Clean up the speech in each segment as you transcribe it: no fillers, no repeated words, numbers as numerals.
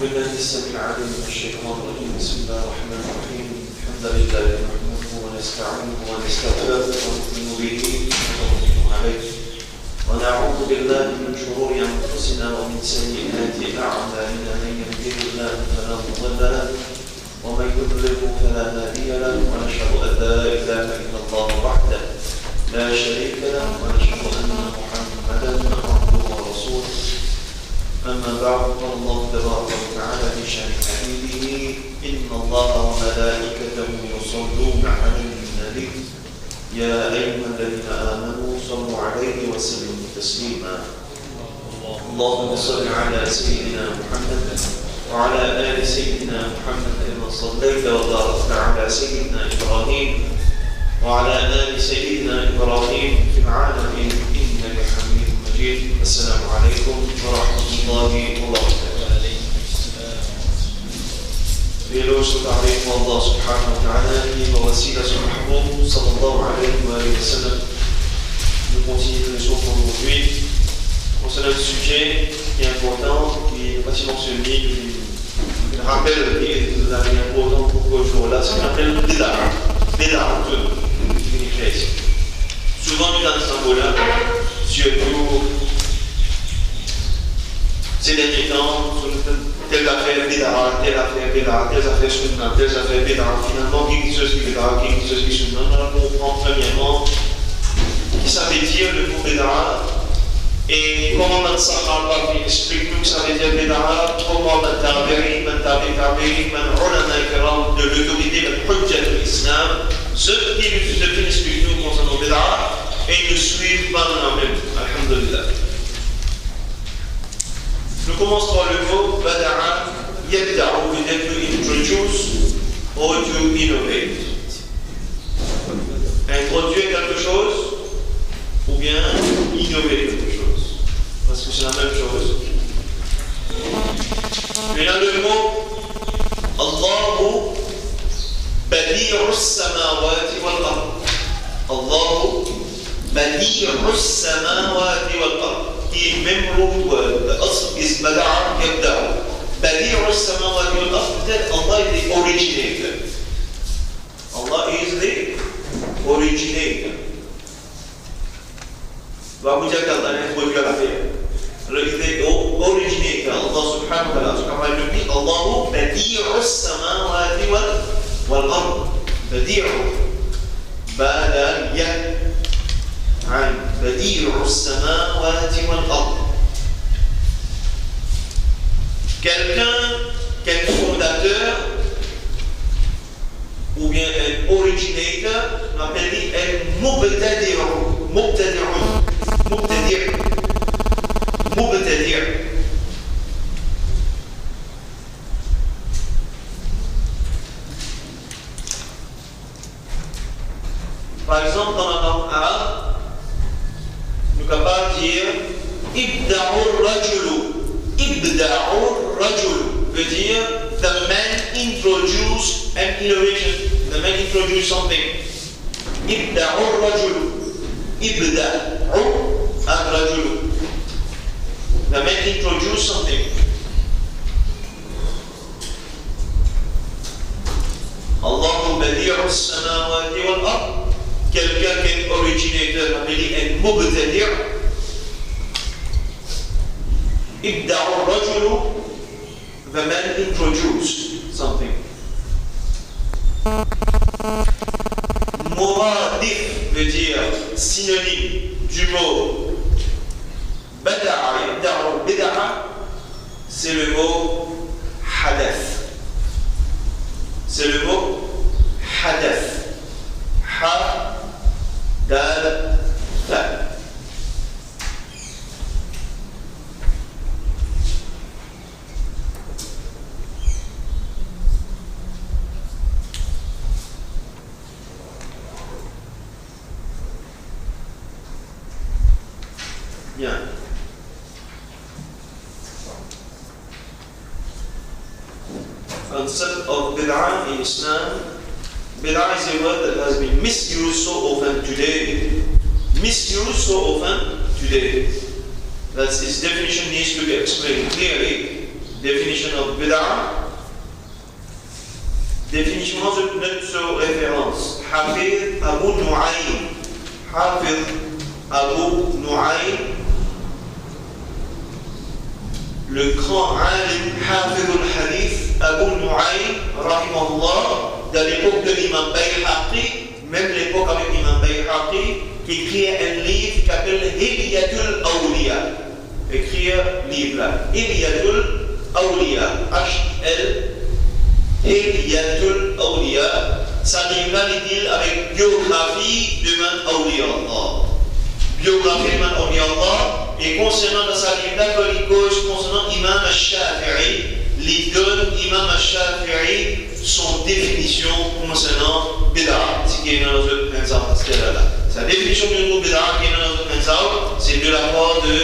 بالله السميع العليم من الشيطان الرجيم. بسم الله الرحمن الرحيم. الحمد لله نحمده ونستعينه ونستغفره ونؤمن به ونتوكل عليه ونعوذ بالله من شرور انفسنا ومن سيئات اعمالنا. من يهده الله فلا مضل له ومن يضلل فلا هادي له ونشهد ان لا اله الا الله وحده لا شريك له ونشهد ان محمدا عبده ورسوله. أما بعد قال الله تبارك وتعالى في شأن حبيبه إن الله وملائكته يصلون على النبي يا أيها الذين آمنوا صلوا عليه وسلموا تسليما. اللهم صل على سيدنا محمد وعلى آل سيدنا محمد كما صليت وباركت على سيدنا إبراهيم وعلى آل سيدنا إبراهيم في العالمين إنك حميد مجيد. السلام عليكم ورحمة الله وبركاته. L'éloge se parler pour Allah subhanahu wa ta'ala et pour Wasila sur Mahmoud sallallahu alayhi wa sallam. Nous continuons le jour pour aujourd'hui concernant un sujet qui est important, qui est facilement mentionné, qui rappelle et nous a été important pour ce jour-là, c'est ce qu'on appelle Bid'a. Bid'a, une création. Souvent, nous dans ce symbole-là, surtout ces derniers temps, telle affaire bid'a, telle affaire sunna, telle affaire bid'a, finalement, qui est bid'a, qui est sunna, on comprend premièrement qui ça veut dire le mot bid'a et comment man sahaba explique-nous que ça veut dire bid'a, comment man tabi'in, man ulama ikram de l'autorité, man hujjat de l'islam, ceux qui nous expliquent nous concernant bid'a et nous suivent pas dans la même. Alhamdulillah. Nous commençons par le mot bada'a, yabda'u, veut dire to introduce or to innovate. Introduire quelque chose ou bien innover quelque chose. Parce que c'est la même chose. Et là le mot Allahu badi'u as-samawati wal ard. Allahu badi'u as-samawati wal ard. Qui est même root word. The asl is bada'a yabda'u. Badi'u as-samawati wal ard. Peut-être Allah is the originator. Allah is the originator. Va vous dire qu'Allah est produit à la faire. Alors il est originator. Allah subhanahu wa ta'ala. Comme il le dit, Allahu badi'u as-samawati wal ard. Badi'u. Bada'a. بديع السماوات والأرض. Quelqu'un qui est un fondateur ou bien un originator, on appelle un mubtadi'. Par exemple, dans la langue arabe, nous sommes capables de dire Ibda'ur rajulu. Ibda'ur rajulu veut dire the man introduced an innovation. The man introduced something. Ibda'ur rajulu. Ibda'ur rajulu. The man introduced something. Allahu badi'u as-samawati wal ard. Quelqu'un qui est originateur, on dit un mubtadi'. Ibda'u rajulu, the man introduced something. Muradif veut dire synonyme du mot bada'a. Ibda'u bid'a, c'est le mot hadath. C'est le mot hadath. Ha dal fa. Bien. Concept of bid'ah in Islam. Bid'ah is a word that has been misused so often today. That's its definition needs to be explained clearly. Definition of bid'ah. Definition notre référence. Hafiz Abu Nu'aym. Hafiz Abu Nu'aym. Le grand alim Hafiz al-Hadith Abu Nu'aym, rahimahullah, de l'époque de l'imam Bayhaqi, même l'époque avec l'imam Bayhaqi, qui écrit un livre qui s'appelle Hilyatul Awliya. Écrit un livre là. Hilyatul Awliya. H-L. Hilyatul Awliya. Ça livre-là, dit avec biographie de man Awliya Allah. Biographie de man Awliya Allah. Et concernant dans sa livre-là, il cause concernant Imam al-Shafi'i, il donne Imam al-Shafi'i son définition concernant bid'ah, ce qui est dans notre penseur. Sa définition de notre bid'ah qui est dans notre penseur, c'est de la part de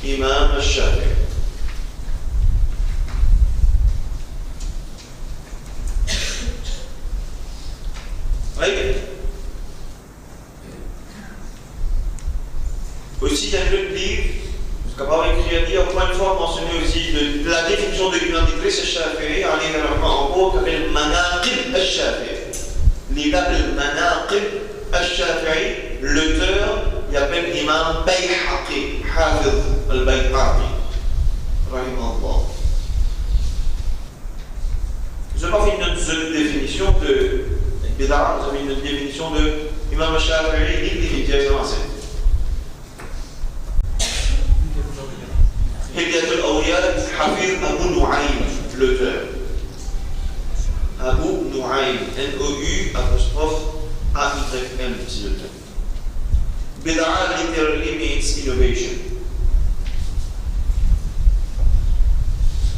Imam al-Shafi'i. Oui. Aussi, il y a un autre livre, capable d'écrire, encore une fois mentionné aussi de la définition de l'imam d'Idriss al-Shafi'i, en gros, qui s'appelle Manaqib al-Shafi'i. Livre s'appelle Manaqib al-Shafi'i, l'auteur, il appelle Imam Bayhaqi, Hafiz al-Bayhaqi, rahimahullah. Je n'ai pas fait une définition de bid'ah, vous avez une définition de Imam al-Shafi'i, il dit directement ça. Hilyatul Awliya, Hafiz Abu Nu'aym, l'auteur. Abu Nu'aym, N-O-U, apostrophe A-Y-M, c'est l'auteur. Bid'ah literally means innovation.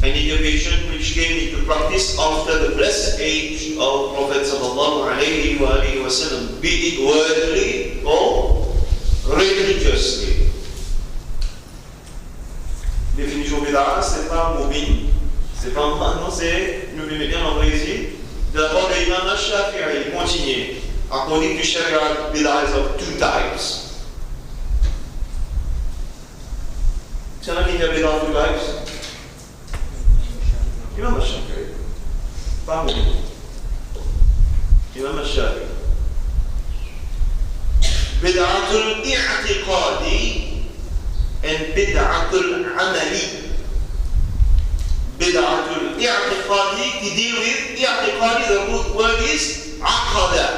An innovation which came into practice after the blessed age of Prophet sallallahu alayhi wa sallam, be it worldly or religiously. Définition bid'ah, c'est pas mobile, c'est pas non, c'est, nous le mettons en vrai ici, de la part de l'imam al-Shafi'i, il continue. According to Sharia, bid'ah is of two types. C'est un qui dit bid'ah of two types. Imam al-Shafi'i, pas mobile. Imam al-Shafi'i. Bid'atul i'tiqadi and bid'atul amali. Bid'atul i'tiqadi, to deal with i'tiqadi, the root word is aqada.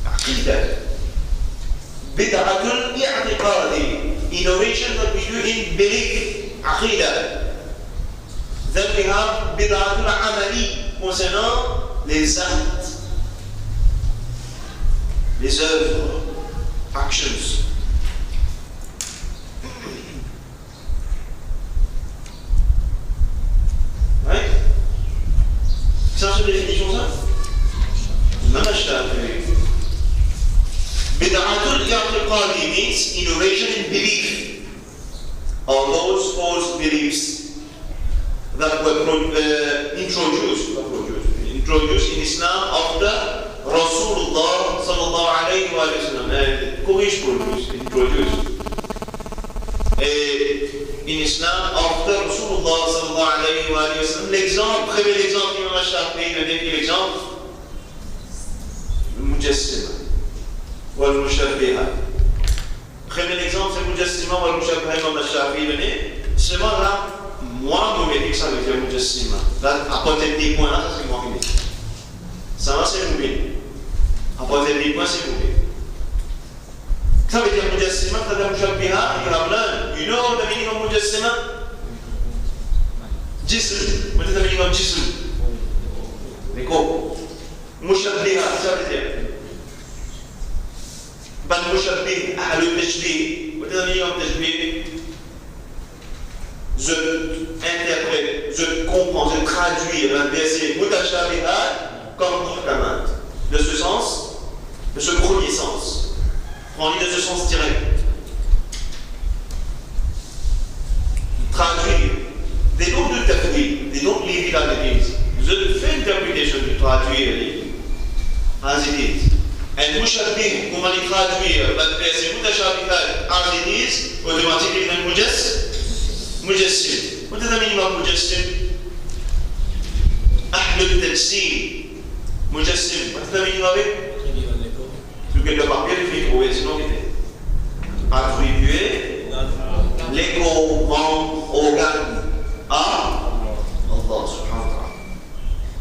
Aqidah. Bid'atul i'tiqadi, innovation that we do in belief, aqidah. Then we have bid'atul amali, concernant les actes, les œuvres, actions. Ouais. C'est une définition ça? Imam al-Shafi'i. Bid'atul i'tiqadi means innovation in belief, or those false beliefs that were introduced in Islam after Rasulullah sallallahu alayhi wa sallam. Corrige introduced. In Islam, after Rasulullah sallallahu alayhi wa sallam, l'exemple, premier exemple d'Imam al-Shafi'i, le dernier exemple, le Mujassima, ou le Mushabbiha. Premier exemple, c'est le Mujassima ou le Mushabbiha, Imam al-Shafi'i, le dernier. Seulement là, moi, je me dis que ça veut dire Mujassima. Là, à côté des points là, c'est moi qui dis. Ça va, c'est mobile. À côté des points, c'est mobile. Ça veut dire Mujassima, ça veut dire Mushabbiha, il y a plein. You know the meaning of Mujassima? Jism. What is the meaning of Jism? Les corps. Mushabbiha, ça veut dire. Bal Mushabbih, Ahlul Tashbih. What is the meaning of Tashbih? Je interprète, je comprends, je traduis un verset Mutashabihat comme Muhkamat. De ce sens, de ce premier sens. On lit de ce sens direct. Traduire. They don't do tafwid. They don't leave it as it is. The full interpretation to traduire as it is. And mushabbih, comment les traduire, c'est mutashabihat as it is, automatiquement mujassim. What does that mean about Mujassim? Ahlul Tafsir. Mujassim. What does that mean about it? Tu quelque part vérifier, trouver, sinon il était. Attribuer les organes à Allah subhanahu wa ta'ala.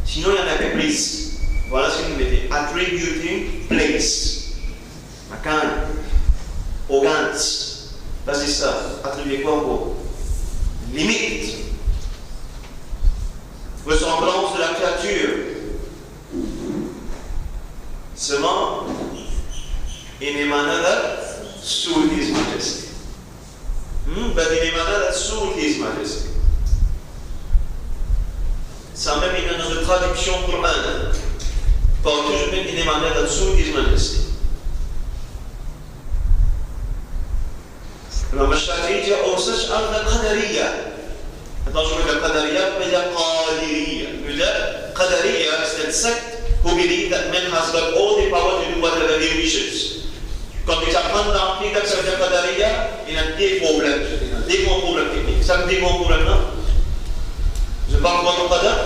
Sinon il y en avait plus. Voilà ce qu'il mettait. Attributing place. Makan. Organes. C'est ça. Attribuer quoi encore? Limite. Ressemblance de la créature. Seulement, in a manner that suit His Majesty. But in a manner that suit His Majesty. Ça même il y a dans une traduction Coran. Pas toujours in a manner that suit His Majesty. الإمام الشافعي جاء أوسش على القدرية. Attention, la Qadariya, mais la Qadiriya. The Qadariya is that sect who believe that man has got all the power to do whatever he wishes. Quand ils apprennent dans le que ça veut dire Qadariya, il y a des problèmes. Des grands problèmes techniques. Ça me dit grands problèmes, non? Je parle de votre Qadar.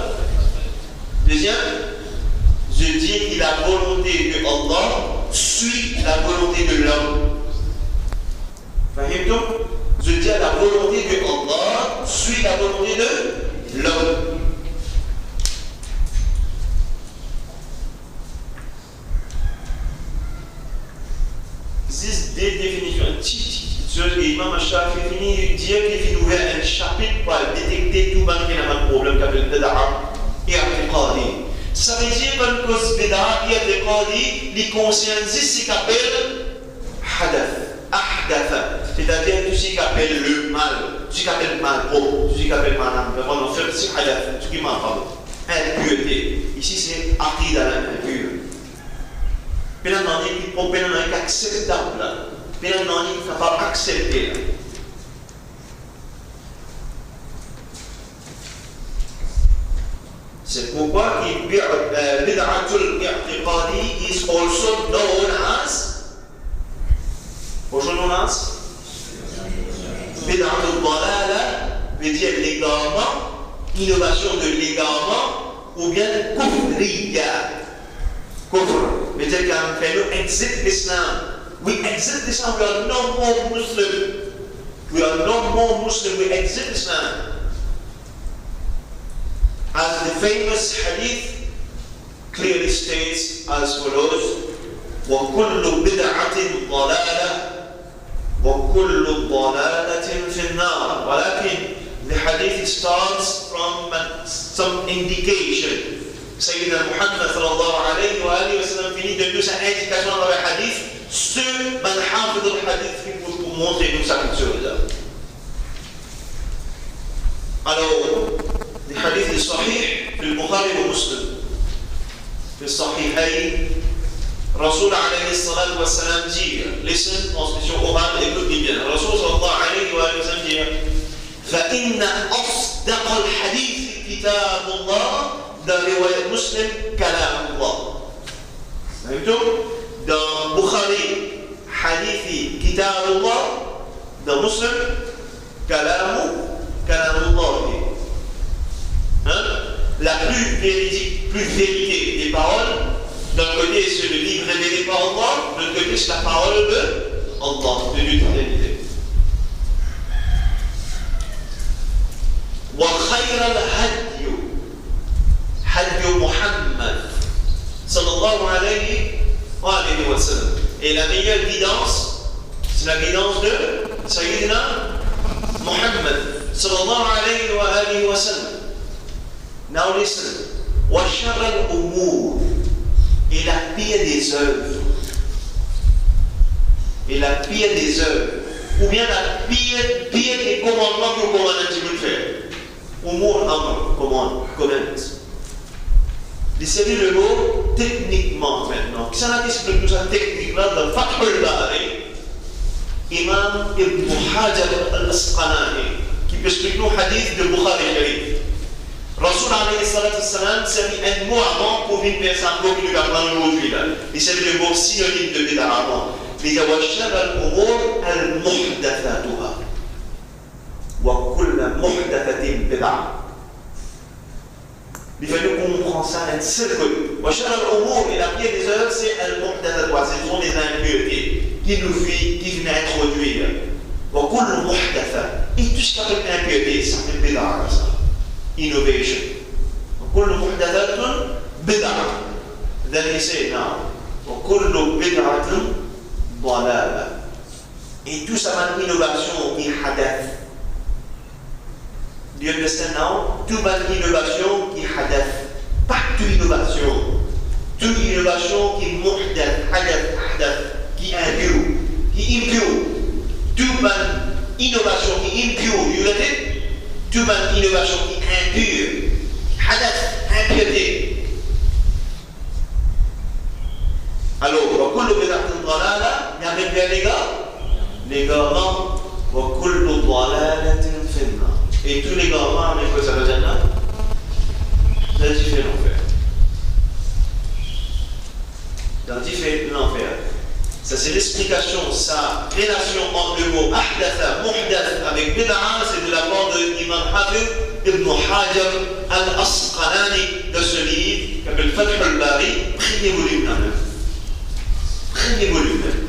Deuxième, je dis que la volonté de Allah suit la volonté de l'homme. Fahimtum? Je dis à la volonté de Allah suit la volonté de l'homme. Ces deux définitions, l'imam Shafi'i finit dire qu'il ouvert un chapitre pour détecter tout le qui a un problème avec le bid'a et i'tiqadi. Ça veut dire que le bid'a et i'tiqadi, les consciences, c'est ce qu'on appelle hadath. C'est-à-dire tout ce qui appelle le mal, tout ce qui appelle le mal propre, tout ce qui appelle le mal âme, vraiment faire ce qui m'a parlé. Impureté. Ici c'est aqida impur. Puis là, on peut être acceptable. Puis là, on est capable d'accepter. C'est pourquoi bid'atul i'tiqadi is also known as Bid'atul dalala veut dire l'égarement, innovation de l'égarement, ou bien kufriya. Kufr veut dire qu'un fellow exit l'Islam. We exit Islam, we are no more Muslim. We are no more Muslim, we exit Islam. As the famous hadith clearly states as follows: وَكُلُّ بِدْعَةٍ ضَلَالَةٍ وَكُلُّ ضَلَالَةٍ فِي النَّارِ. ولكن the hadith starts from some indication. Sayyidina Muhammad sallallahu alayhi wa sallam finit de nous sa indication dans le hadith. Ceux man hafid al-hadith qui vous montrer nous cette chose-là. Alors, le hadith est sahih, le Bukhari et Muslim. Le sahihayn, Rasul alayhi salatu wa salam dit, listen, transmission orale, écoutez bien. Rasul sallallahu alayhi wa sallam dit, فإن أصدق الحديث كتاب الله. Dans رواية مسلم كلام الله. فهمتم؟ Dans Bukhari, hadithi كتاب الله. Dans Muslim, كلام الله. La plus véridique, plus vérité des paroles, d'un côté c'est le livre révélé par Allah, de l'autre côté c'est la parole de Allah, de l'utilité. وخير الهدي هدي محمد صلى الله عليه وسلم. Et la meilleure guidance, c'est la guidance de Sayyidina Muhammad sallallahu alayhi wa sallam. Now listen. وشر الأمور, et la pire des œuvres. Et la pire des œuvres. Ou bien la pire des commandements que le commandant veut faire. Umur amr, command. Laissez-lui le mot techniquement maintenant. Qui s'en explique tout ça techniquement dans Fath al-Bari, Imam Ibn Hajar al-Asqalani, qui peut expliquer le hadith de Bukhari Sharif. Rasul alayhi salatu wassalam s'est mis un mot avant pour une personne qui lui a parlé aujourd'hui là. Il s'est mis le mot synonyme de bid'a avant. Il dit wa shar al-umur al-muhdathatuha. وكل محدثة بدعة. Il fallait comprendre ça d'un seul côté. وشر الأمور et la pire des œuvres c'est المحدثات, ce sont les impuretés qui viennent introduire. وكل محدثة et tout ce qui appelle impureté, ça s'appelle بدعة, innovation. وكل محدثة بدعة. Then he said now وكل بدعة ضلالة. Et tout ça va une innovation qui hadath. Do you understand now? Tout va une innovation qui hadath. Pas toute innovation. Toute innovation qui muhdath, hadath, qui impure, qui impure. Tout va innovation qui impure. You get it? Tout va innovation qui impure. Hadath, impureté. Alors, وكل بدعة ضلالة, il y a même bien les garants, وكل ضلالة في النار. Et tous les garants, mais quoi ça veut dire là? Dans différents l'enfer. Dans différents l'enfer. Ça c'est l'explication, sa relation entre le mot ahdatha, muhdath avec bid'a, c'est de la part de l'imam Hafiz ibn Hajar al-Asqalani de ce livre qui s'appelle Fath al-Bari, premier volume là même. Premier volume même.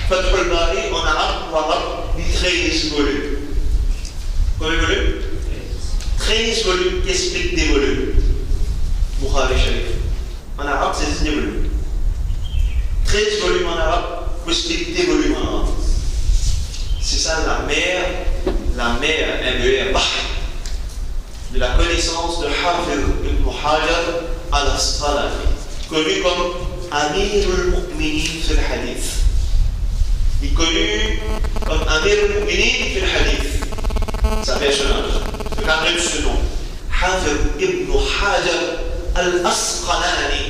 Fath al-Bari en arabe, dit 13 volumes. Combien de volumes? 13 volumes qui expliquent des volumes. Bukhari Sharif. En arabe, c'est 19 volumes. 13 volumes en arabe pour expliquer des volumes en arabe. C'est ça la mer, MER, Bahr, de la connaissance de Hafiz ibn Hajar al-Asqalani, connu comme Amir al-Mu'minin fil Hadith. Il est connu comme Amir al-Mu'minin fil Hadith. Sa personnage, le carnet de ce nom, Hafiz ibn Hajar al-Asqalani,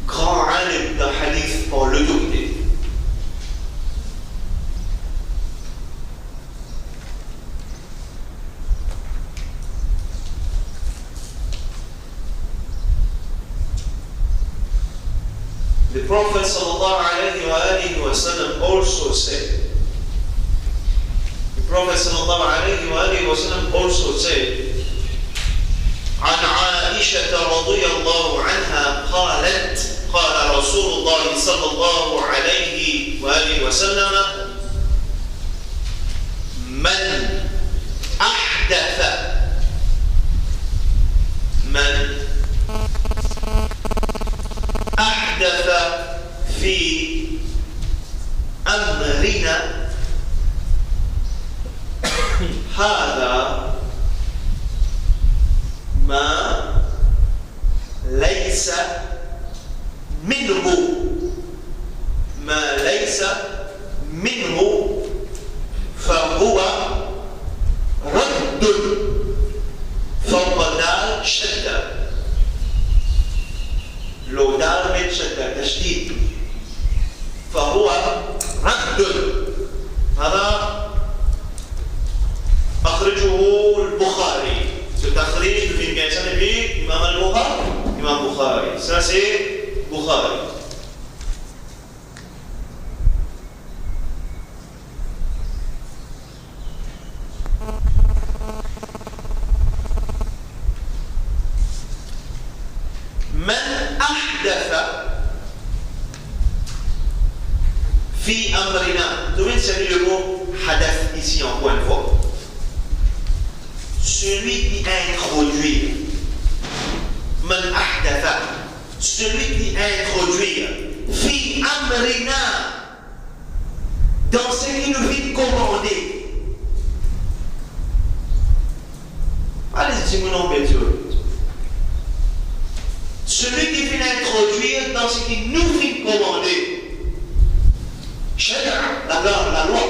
grand alim d'un hadith par l'autorité. The Prophet sallallahu alayhi wa sallam also said, Prophet sallallahu alayhi wa sallam also said, عن عائشة رضي الله عنها قالت قال رسول الله صلى الله عليه وآله وسلم من أحدث في أمرنا هذا ما ليس منه فهو رد فوق دال شدة لو دال من شدة تشديد فهو رد هذا أخرجه البخاري. Ce تخريج في كان به إمام البخاري. Ça c'est Bukhari. من أحدث في أمرنا. D'où vient le mot hadath ici encore une fois? Celui qui introduit, man ahdatha, celui qui introduit, fi amrina, dans ce qui nous vient commander. Allez-y, mon nom, bien sûr. Celui qui vient introduire dans ce qui nous vient commander. Shari'a, la loi.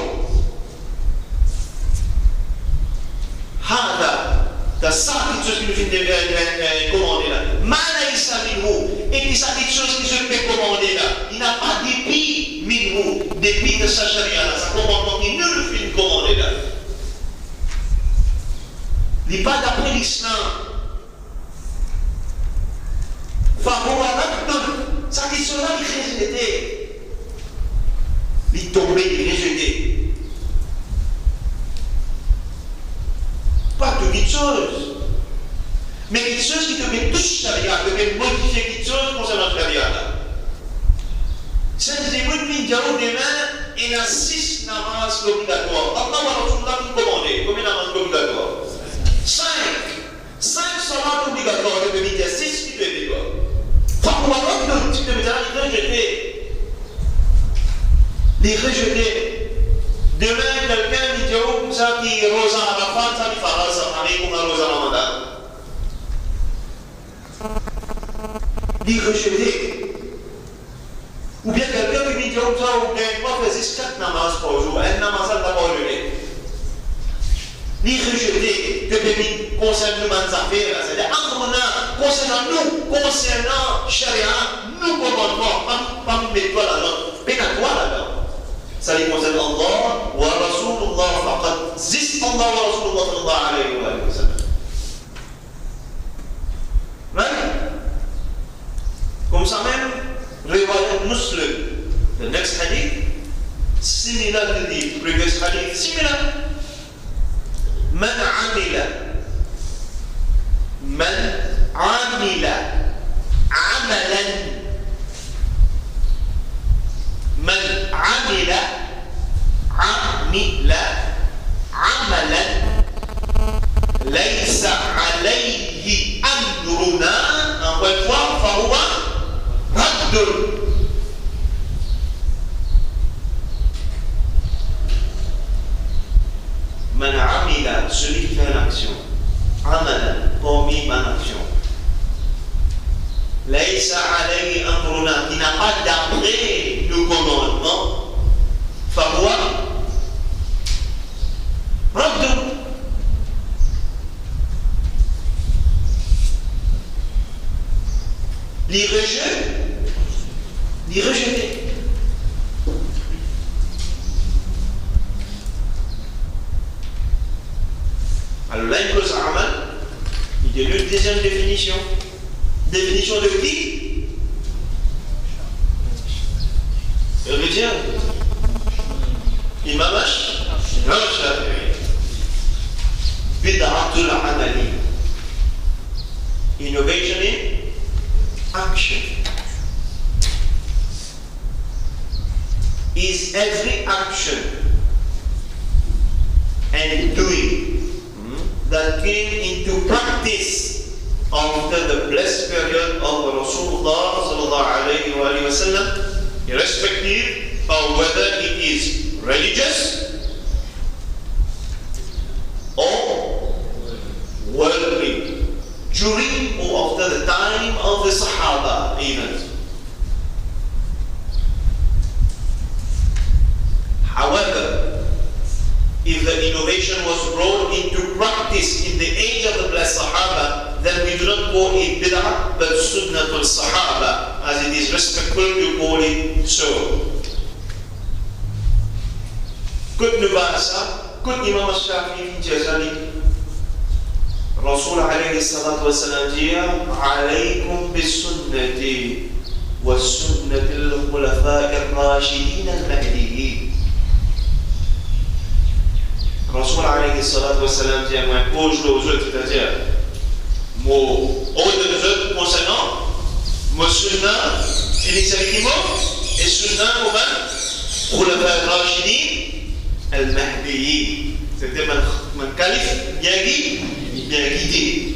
Hada, c'est ça quelque chose qui nous fait commander là. Malaïsa minhu, et c'est ça quelque chose qui se fait commander là. Il n'a pas dépit minhu, dépit de sa charia là, sa commandement qui nous fait commander là. Il n'est pas d'après l'islam. Ça qui sera il rejeté. Il tombé, il rejeté. chose. Mais quelque chose qui te fait toucher charia, qui te fait modifier quelque chose concernant la charia. C'est des mots qui disent demain, il y a 6 namazes obligatoires. Allah wa Rasulullah nous commandé. Combien de namazes obligatoires? 5. 5 salats obligatoires. Je peux dire 6 qui te fait quoi? Enfin, pour avoir tu te mets les rejeter. Demain, quelqu'un dit comme ça qui est Rosa à la fin, ça lui fera ça, avec comme Rosa Ramadan. Les rejeter. Ou bien quelqu'un qui dit comme ça, ou bien moi faisais 4 namazes par jour, un namaz à d'abord levé. Les rejeter, que les concernant nous, affaires, c'est-à-dire, concernant nous, concernant Sharia, nous commandements, pas nous mettre toi là-dedans, mais à toi là-dedans. Ça les concerne Allah wa Rasulullah faqad zis Allah wa Rasulullah sallallahu alayhi wa sallam. Comme ça même, riwayat Muslim, the next hadith, similar to the previous hadith, similar. Man amila amalan من عمل عملا ليس عليه أمرنا فهو رد. من عمل, celui qui fait une action, عملا, parmi une action, ليس عليه أمرنا, qui n'a pas d'après le commandement, فهو رد. Les rejeter. Alors là, il pose amal, il y a une deuxième définition. Définition de qui? Le dire Imam Shafi'i. Bid'atul amali. Innovation in action. Is every action and doing that came into practice after the blessed period of Rasulullah sallallahu alayhi wa sallam, irrespective of whether it is religious or worldly, during or after the time of the Sahaba even. However, if the innovation was brought into practice in the age of the blessed Sahaba, then we do not call it bid'ah, but sunnatul Sahaba, as it is respectful to call it so. Could Nubasa, could Imam Shafi'i Jazali, Rasul alayhi salatu wa salam dire, alaykum bis sunnati wa sunnatil khulafa'i ar-rashidin al-mahdiyyin. Rasul alayhi salatu wa salam dit à moi, pose aux autres, c'est-à-dire, mon ordre de autres concernant, mon sunnah, initialement, et sunnah, pour le faire rachidin, al-mahdiyi. C'était mon calife, bien guidé.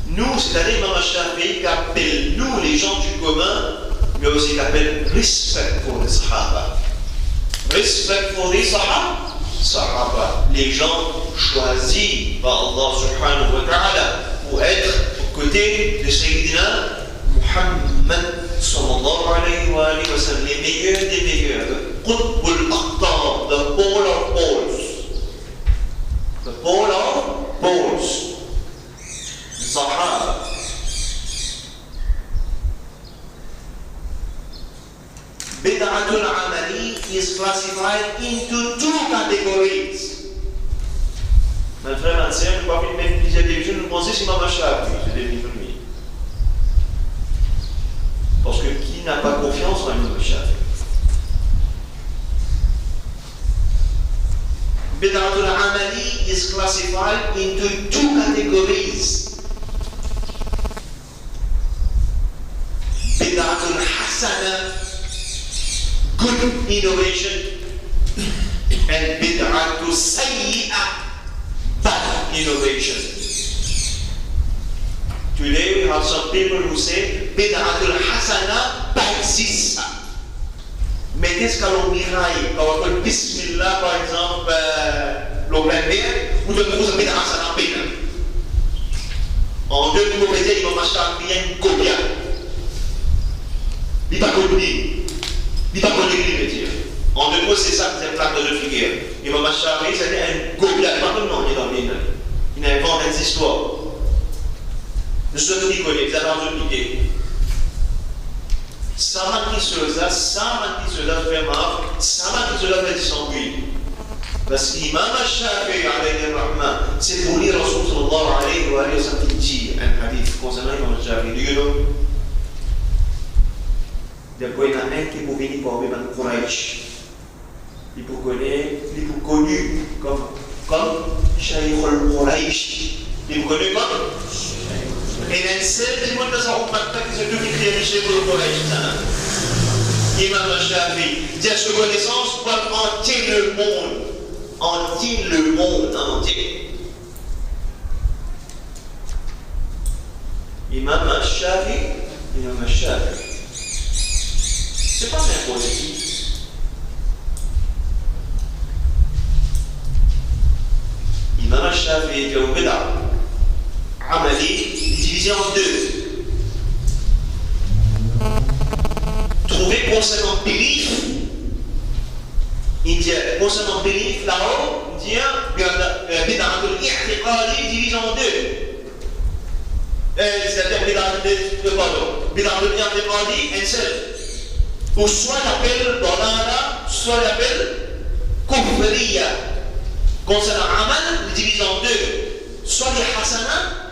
Nous, c'est-à-dire Imam Shafi'i qui appelle nous, les gens du commun, mais aussi qui appelle respect pour les Sahaba. Respect pour les Sahaba, les gens choisis par Allah subhanahu wa ta'ala pour être aux côtés de Sayyidina Muhammad sallallahu alayhi wa sallam, les meilleurs des meilleurs, le Qutbul Akhtar, the pole of poles. The pole of poles. Sahaba. Bid'atul amali is classified into 2 categories. Mes frères et sœurs, je ne peux pas mettre plusieurs divisions, nous pensons que c'est Imam Shafi'i, c'est défini. Parce que qui qui n'a pas confiance en Imam Shafi'i. Bid'atul amali is classified into two categories. Bid'atul hasana, good innovation, and bid'atul sayyi'ah, bad innovation. Today we have some people who say bid'atul hasana exists. Mais qu'est-ce qu'on miraille quand on dit Bismillah par exemple, l'eau pleine mer, ou de nous bid'at hasana peine. En deux mots, il va marcher bien combien. Il va connu, il va connu les métiers. En deux mots, c'est ça que c'est plaque de deux figures. Il va marcher c'est un combien, pas comme non, il est dans le il invente des histoires. Nous sommes Nicolas, vous avez entendu l'idée. Sama qui se la fait marre, Sama qui se la fait disambouiller. Parce qu'Imam Shafi'i alayhi rahma, c'est pour lire Rasul sallallahu alayhi wa sallam qui dit un hadith concernant Imam Shafi'i. Du coup, il y en a un qui peut venir pour Ibn Quraysh. Il peut connu comme Shaykh al-Quraysh. Il peut connu comme et un seul qui montre sa route qui se trouve écrit chez le collège. Imam Shafi'i dit à ce connaissance pour entier le monde. Entier le monde entier. Imam Shafi'i. C'est pas n'importe qui. Imam Shafi'i était au Bida. Amali, divisé en deux. Trouver concernant belief, il dit concernant belief là-haut, il dit bid'atul i'tiqadi divisé en deux. C'est-à-dire bid'atul i'tiqadi un seul. Ou soit l'appelle dalala, soit l'appelle kufriya. Concernant amal, il divise en deux. Soit les hasana,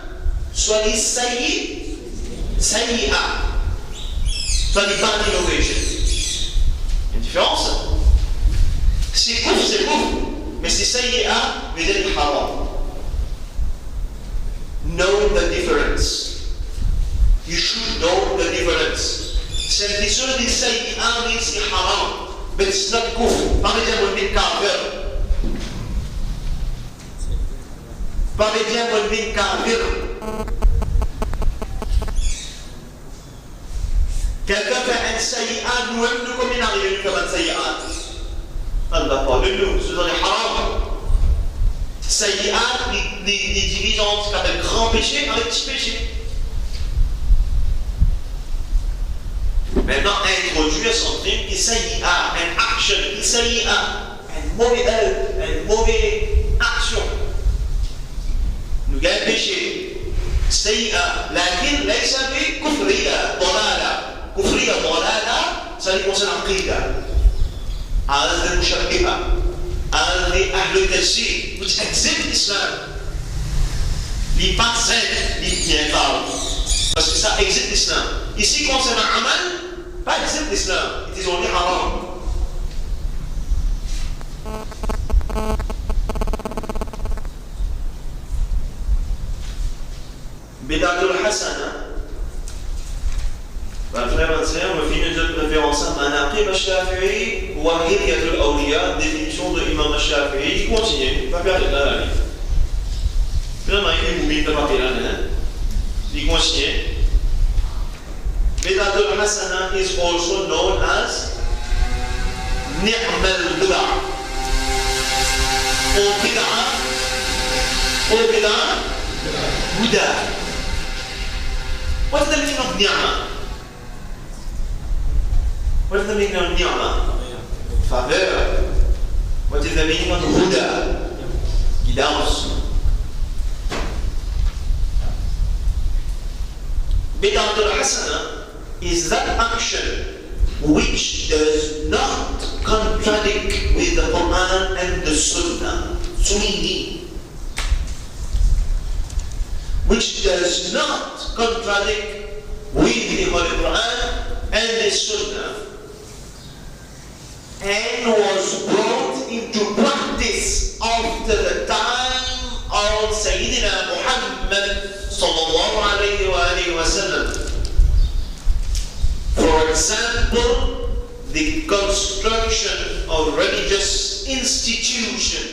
soit les sayyi'a, soit les bad innovation. Une différence. C'est couf, mais c'est sayyi'a, mais c'est haram. Know the difference. You should know the difference. C'est des choses des sayyi'a, mais c'est haram. But it's not couf. Par exemple, on est kafir. Par exemple, on est kafir. Quelqu'un fait un sayyi'at, nous comme il arrive comme un sayyi'at. Allah parle de nous, c'est dans les haram. Sayyi'at, les divisent en ce qu'on appelle grand péché avec petit péché. Maintenant, introduire son truc, il sayyi'at, un action, il sayyi'at, un mauvais œuvre, une mauvaise action. Nous gagnons péché. sayyi'at, lakin, laïsa bi kufriya, dalala. كفرية ضلالة سيكون عقيدة هذا المشبهة هذا أهل التجسيد which accept Islam les pas saints les bien parlent parce que ça accept l'Islam ici concernant Amal pas accept l'Islam it is only haram Bid'atul hasana. Frère et sœur, on finit notre référence à Manaqib al-Shafi'i ou à Hilyatul Awliya, définition de Imam al-Shafi'i. Il continue, il va perdre la vie. Finalement, il est pas perdre la vie. Il continue. Bid'atul Hasana is also known as Ni'mal Bid'ah. Or Bid'ah, Huda. What's the meaning of Ni'mah? What is the meaning of ni'mah? Favor. What is the meaning of huda? Guidance. Bid'atul hasana is that action which does not contradict with the Quran and the Sunnah. Sunni. Which does not contradict with the Holy Quran and the Sunnah, and was brought into practice after the time of Sayyidina Muhammad sallallahu alayhi wa sallam. For example, the construction of religious institution.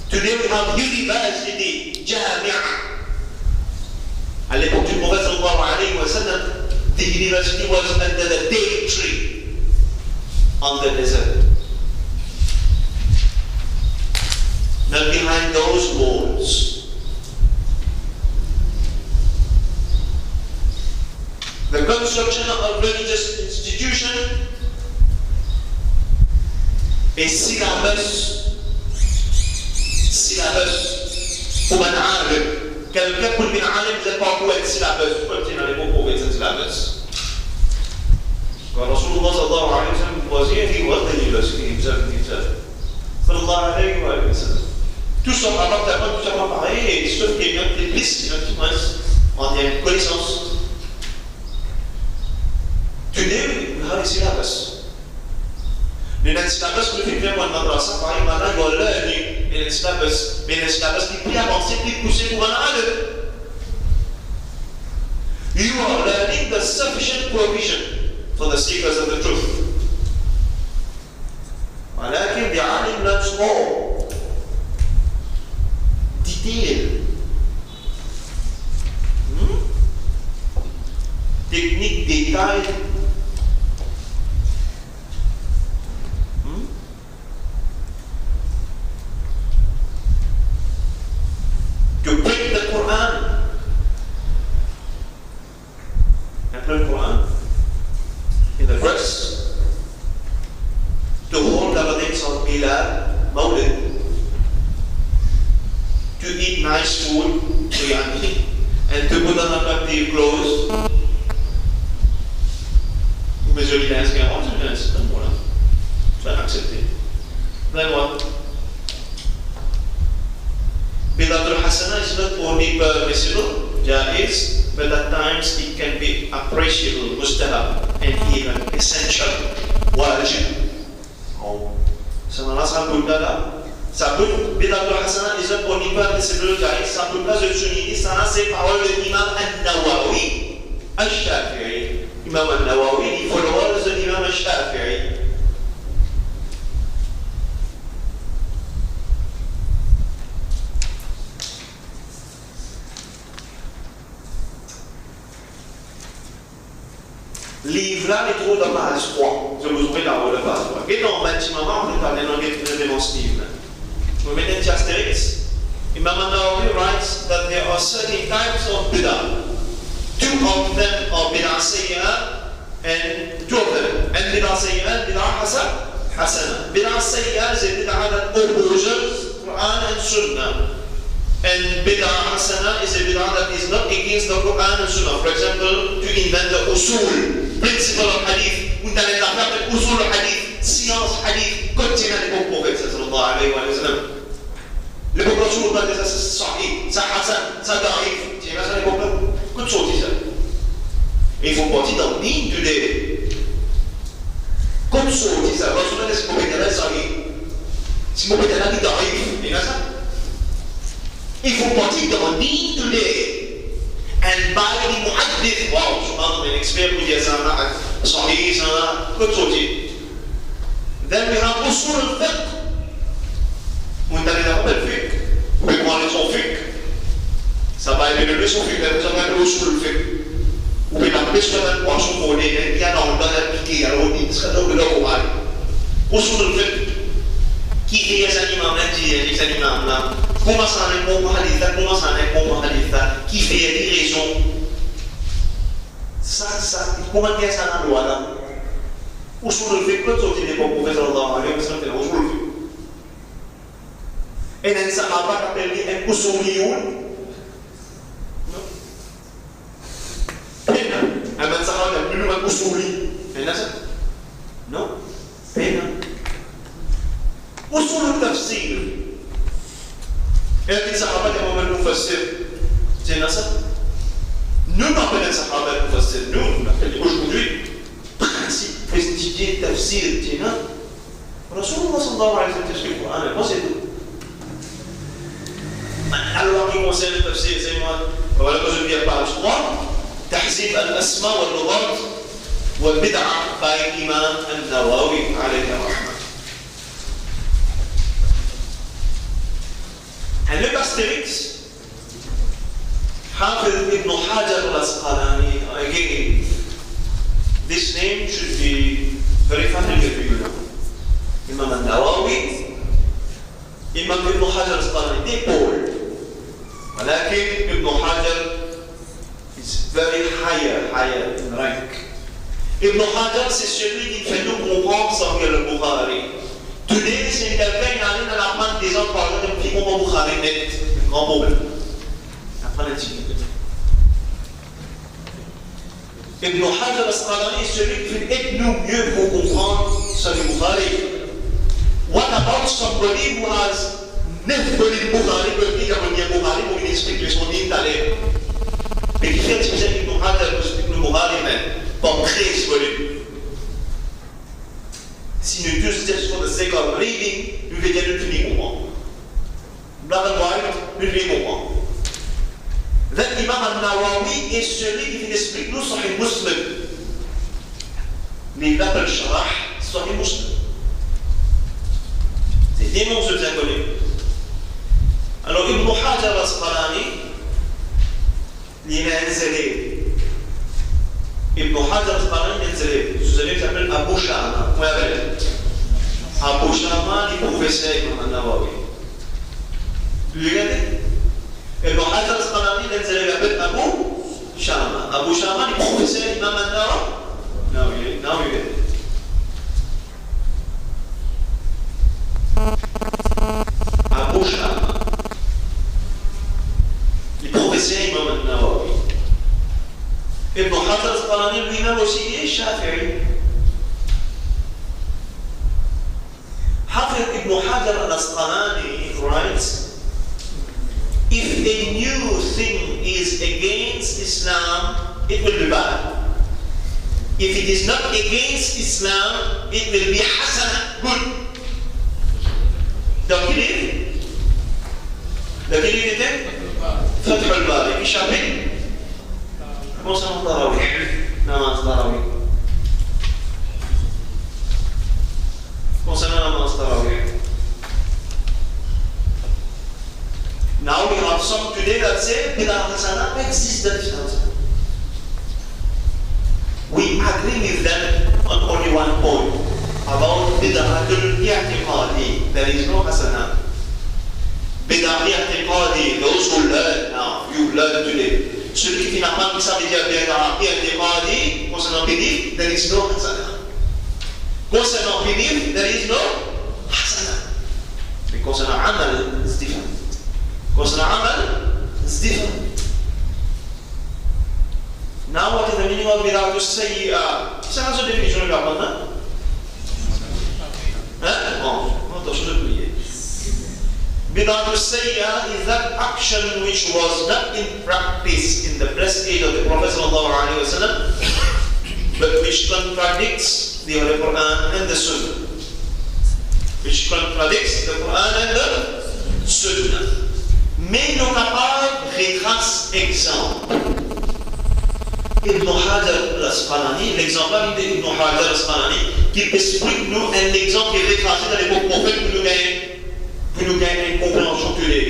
Today we have university, Jami'ah. À l'époque du prophète sallallahu alayhi wa sallam, the university was under the date tree on the desert. Now behind those walls, the construction of religious institution is syllabus pour un alim. Quelqu'un pour une alim, vous n'êtes pas pour être syllabus, vous n'êtes pas pour être syllabus. Rasulullah sallallahu alayhi wa sallam was here, he was the university himself. Sallallahu alayhi wa sallam. Tout ça, tout ça pareil, sauf qu'il y a des listes, qui restent en termes de connaissances. Today, we have a syllabus. Le syllabus que nous faisons dans le madrasa, par exemple, maintenant, il y a learning, mais le syllabus qui est plus avancé, plus poussé pour un alim. You are learning the sufficient provision for the seekers of the truth. ولكن the alim learns more detail, technique, détail. To break the Quran. Apply the Quran in the verse. To hold the weddings of Milad, Mawlid. To eat nice food, and to put on attractive clothes. Mais je lis l'inscription, je lis c'est bon là. Tu vas l'accepter. Then what? Bidatul Hasanah is not only permissible, jaiz, but at times it can be appreciable, mustahab, and even essential, wajib. Ça peut là. Ça peut, Bidatul Hasanah is not only permissible, jaiz, ça peut pas se souligner, ça c'est parole de l'imam al-Nawawi, al-Shafi'i. Imam al-Nawawi, les followers de l'imam al-Shafi'i. Livre là, les trouve dans la page 3. Je vous ouvre là haut la page 3. Et dans le bâtiment, on peut parler dans ce livre. We made it Astérix. Imam al-Nawawi writes that there are certain types of bid'ah. Two of them are bid'ah sayyi'ah, and two of them. And bid'ah sayyi'ah, bid'ah hasana. Bid'ah sayyi'ah is a bid'ah that opposes Quran and Sunnah. And bid'ah hasana is a bid'ah that is not against the Quran and Sunnah. For example, to invent the usul, principle of hadith, وانت اللي تعرف usul hadith, science hadith, continue l'époque prophète sallallahu alayhi wa sallam. L'époque Rasulullah dit ça c'est sahih, ça hasan, ça da'if. Tu vois ça l'époque là? Que tu dis ça? Et il faut partir dans l'île today. Comme ça dit ça, Rasulullah dit c'est pour que tu sahih. Si vous mettez là dit da'if, tu vois ça? Il faut partir dans l'île today. And by the muhaddith, wow, subhanallah, an expert who is sahih, good sorti. Then we have usul al-fiqh. وانت اللي تاخد الفقه وبيقوم son fiqh. Ça va évoluer son fiqh, ça va évoluer usul al-fiqh. وبينقص كمان وعشان قولين يعني على البلد كي يروني تسخدوا بلغوا معي. usul al-fiqh. كيف هي الإمام نجي الإمام لا. Comment ça n'est pas mon hadith, qui fait des raisons. Ça, comment dire ça dans la loi là? Usul al-fiqh, quand on dit les prophètes sallallahu alayhi wa sallam, c'est usul al-fiqh. Et les sahaba appellent un usuliyoun. Un sahaba appelle un usuli. C'est ça? Non? Usul al-tafsir. Et les Sahaba qui ont un mufassir, c'est ça? Nous n'appelons les Sahaba mufassir, nous l'appelons aujourd'hui. étudier le tafsir, Rasulullah sallallahu alayhi wa sallam tafsir le Coran, mais moi c'est tout. Alors, qui concerne le tafsir, c'est moi, voilà que je viens page 3, تحزيب الأسماء واللغات والبدعة by الإمام النووي عليه الرحمة. And le Astérix, Hafiz ibn Hajar al-Asqalani, again, this name should be very familiar to you now. Imam al-Nawawi, Imam ibn Hajar al-Asqalani, they all. ولكن Ibn Hajar is very higher in rank. Ibn Hajar, c'est celui qui fait nous comprendre Sahih al-Bukhari. Today, c'est quelqu'un qui arrive à apprendre des autres par exemple, qui comprend Bukhari net, un grand problème. Apprendre l'intimité. Ibn Hajar al-Asqalani est celui qui aide nous mieux pour comprendre Sahih Bukhari. What about somebody who has never read Bukhari, but he has read Bukhari, pour qu'il explique les son dit d'aller. Mais qui fait utiliser Ibn Hajar pour expliquer le Bukhari même, pour créer ce volume. Si nous tous just for the sake of reading, nous devons dire le comprendre. Black and white, nous devons comprendre. Then Imam al-Nawawi est celui qui fait expliquer nous Sahih Muslim. Mais il appelle Sharah Sahih Muslim. C'est des noms de inconnus. Alors Ibn Hajar al-Asqalani, il est inzélé. Ibn Hajar al-Asqalani est inzélé. Vous savez qu'il s'appelle Abu Shama. Vous l'avez. Abu Shama, il professeur Imam al-Nawawi. Vous regardez? Ibn Hajar al-Asqalani est inzélé, il s'appelle Abu Shama. Abu Shama, il professeur Imam al-Nawawi. Non, oui. Abu Shama. Le professeur Imam al-Nawawi. Ibn Hajar al-Asqalani lui-même aussi est Shafi'i. Hafiz Ibn Hajar al-Asqalani writes, if a new thing is against Islam, it will be bad. If it is not against Islam, it will be hasana, good. Dans quel livre? Dans quel livre était? Fath al-Bari, qui chapitre? Concernant Tarawih. Namaz Tarawih. Concernant Namaz Tarawih. Now we have some today that say Bid'ah Hasana exists in Islam. We agree with them on only one point about Bid'ah al-I'tiqadi. There is no Hasana. Bid'ah al-I'tiqadi, those who learn now, you learn today. Celui qui n'a pas que ça veut dire Bid'ah al-I'tiqadi, concernant belief, there is no Hasana. Concernant belief, there is no Hasana. But concernant Amal, it's different. Concernant Amal, it's different. Now what is the meaning of Bid'ah al-Sayyi'ah? C'est la seule définition de la Qur'an. Bon, attention de prier. Bid'ah al-Sayyi'ah is that action which was not in practice in the blessed age of the Prophet ﷺ, but which contradicts the Holy Quran and the Sunnah. Which contradicts the Quran and the Sunnah. Mais nos capables retracent exemple. Ibn Hajar al-Asqalani, l'exemple d'Ibn Hajar al-Asqalani, qui explique nous un exemple qui est retracé dans l'époque prophète pour nous gagner une compréhension que les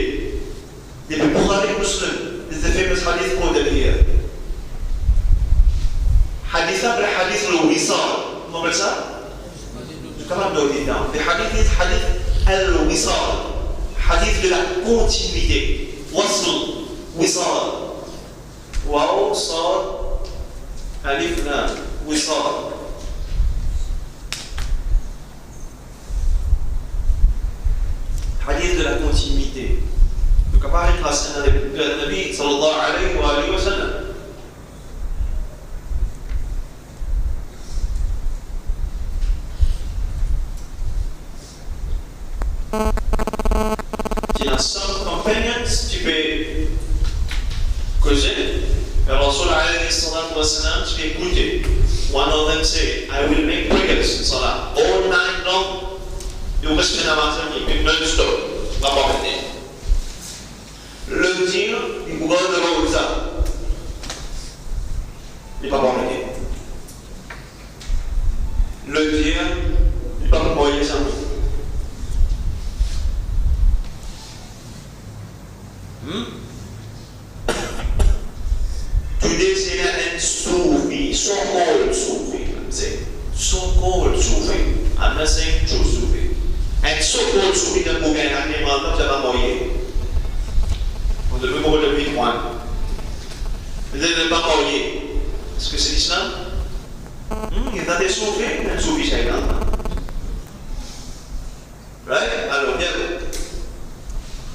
Bukhari Muslim, is the famous hadith quoted here. Hadith après hadith al-Wisal. Vous comprenez ça? Je suis capable de le dire. Le hadith est hadith al-Wisal. Hadith de la continuité. Wasl, Wisal. Waw, Sad, Alif, Lam, Wisal. Hadith de la continuité. Donc, à part les traces de la Nabi sallallahu alayhi wa sallam. Tu as 100 companions, tu peux causer. Et Rasul alayhi salatu wasalam, tu peux écouter. One of them say, I will make prayers in salah all night long. Et au reste de la matinée, non-stop. Pas pour venir. Le dire, il vous donne de l'eau ça. Il pas pour venir. Le dire, il pas pour venir ça. Today, say that Sufi, so-called Sufi, say, so-called Sufi. I'm not saying true Sufi. And so-called Sufi, that vous gagnez un élément, vous avez moyen. On devait mourir depuis one. Vous n'avez pas moyen. Est-ce que c'est l'islam? Il y a des Soufis, il y a un Soufi chacun. Right? Alors, bien.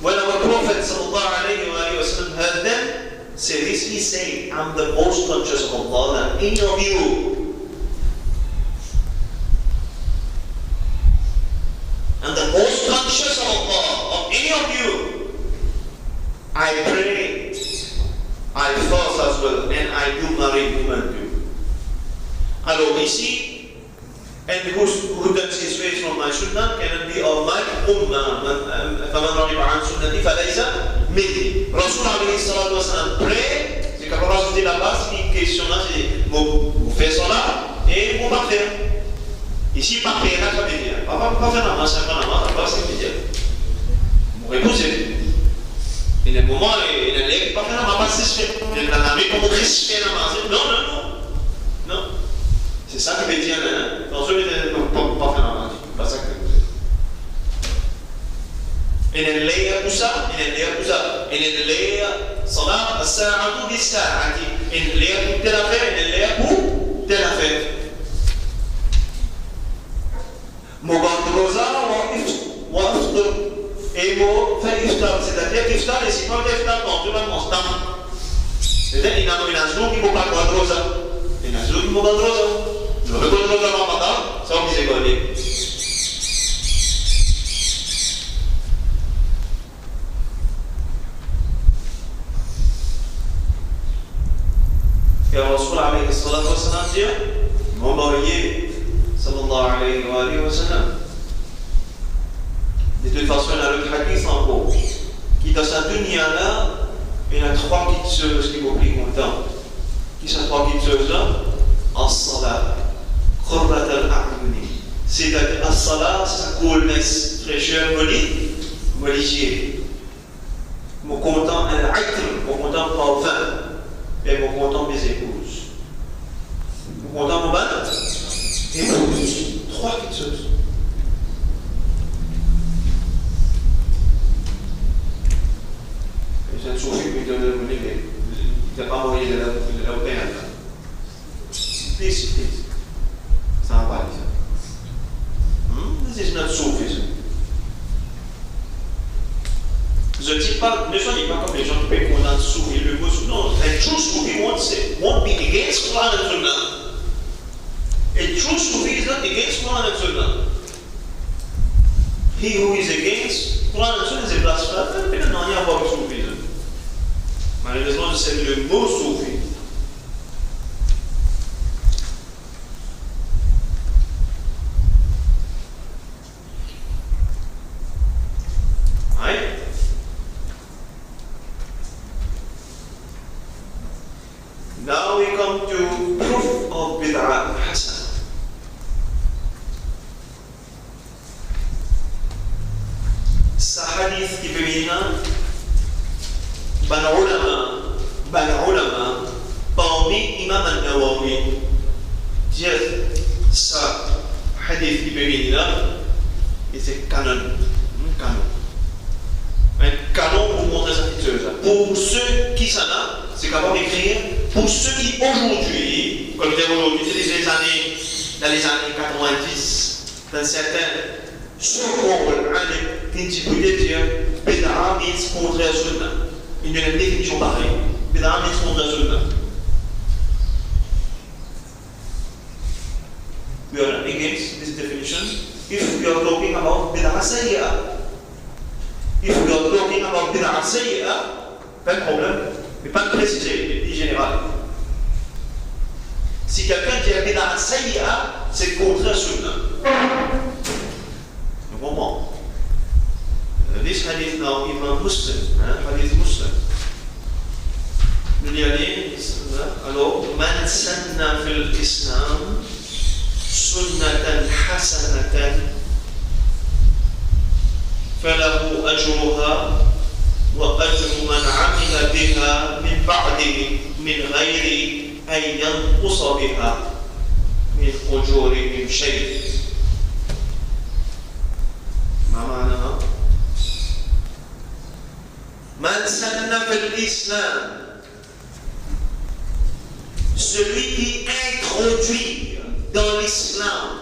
When our Prophet sallallahu alayhi wa sallam heard them, say this, he said, I'm the most conscious of Allah than any of you. I'm the most conscious of Allah, of any of you. I pray, I fast as well, and I do marry women too. Alors ici, and who turns his face from my sunnah cannot be of my ummah. فَمَنْ رَغِبَ عَنْ سُنَّتِي فَلَيْسَ مِنِّي. Rasul alayhi salatu wa sallam pray, c'est quand on se dit là-bas, c'est une question là, c'est vous faites ça là, et vous pas faire. Ici, pas faire, ça veut dire. Pas faire namaz, ça pas namaz, ça veut dire. Vous répondez. Il y a un moment, il y a un lèvre, pas faire namaz, pas se faire. Il y a un ami pour vous faire namaz. Non. Non. C'est ça que veut dire, hein? Dans ce cas, pas faire namaz. Pas ça que veut dire. إن الليل كسا إن الليل صلاة الساعة بالساعة إن الليل تلفت إن الليل تلفت مغادرة وإفطر إيمو فإفطر c'est-à-dire qu'Iftar et c'est pas d'Iftar dans tout le monde c'est-à-dire il y a une azou qui m'a Mugandrosa une azou qui Mugandrosa le Mugandrosa Ramadan ça on disait quoi Et Rasul alayhi salatu wa sallam dit, mon marié, sallallahu alayhi wa sallam, de toute façon, il y a le hadith en gros, qui dans sa dunya-là, il y a trois petites choses qui vont plus content. Qui sont trois petites choses-là? As-salat, qurrat al-a'yuni. C'est-à-dire, as-salat, c'est sa coolness, fraîcheur, molichier. Mon content, al-'itr, mon content parfum. Et mon content mes épouses. Mon content mon ban épouses. Trois petites choses. Et j'ai un souffle qui me donne le nez. Il n'a pas moyen de l'opérer. Please. Ça va pas aller ça. This is not Sufism. Je ne dis pas, ne soyez pas comme les gens qui peuvent qu'on a souffert le mot. Non, a true Sufi won't be against Quran and Sunnah. A true Sufi is not against Quran and Sunnah. He who is against Quran and Sunnah is a blasphemer, mais non, il n'y a pas de soufisme. Malheureusement, c'est le mot Soufi. Now we come to proof of bid'ah hasana. Ce hadith qui peut venir, ban ulama, parmi Imam al-Nawawi, dire ça, hadith qui peut venir, et c'est canon. Un canon pour montrer sa petite chose. Pour ceux qui s'en ont, c'est capable d'écrire. Pour ceux qui aujourd'hui, comme je disais aujourd'hui, c'est dans les années 90, dans certains secondes, qui pouvaient dire Bid'a means contraire sunnah. Il y a une définition pareille. Bid'a means contraire sunnah. We are not against this definition if we are talking about Bid'a sayyi'ah. If we are talking about Bid'a sayyi'ah, pas de problème. Mais pas de préciser, il dit général. Si quelqu'un dit bid'a sayyi'a, c'est contre sunna. Vous comprenez? This hadith now, Imam Muslim, hadith Muslim. Nous y allons, alors, man sanna fil Islam sunnatan hasanatan falahu ajruha wa ajru man amila biha min ba'dihi min ghairi an yanqusa biha min ujurihim shay'. Ma ma'naha? Man sanna fil Islam, celui qui introduit dans l'islam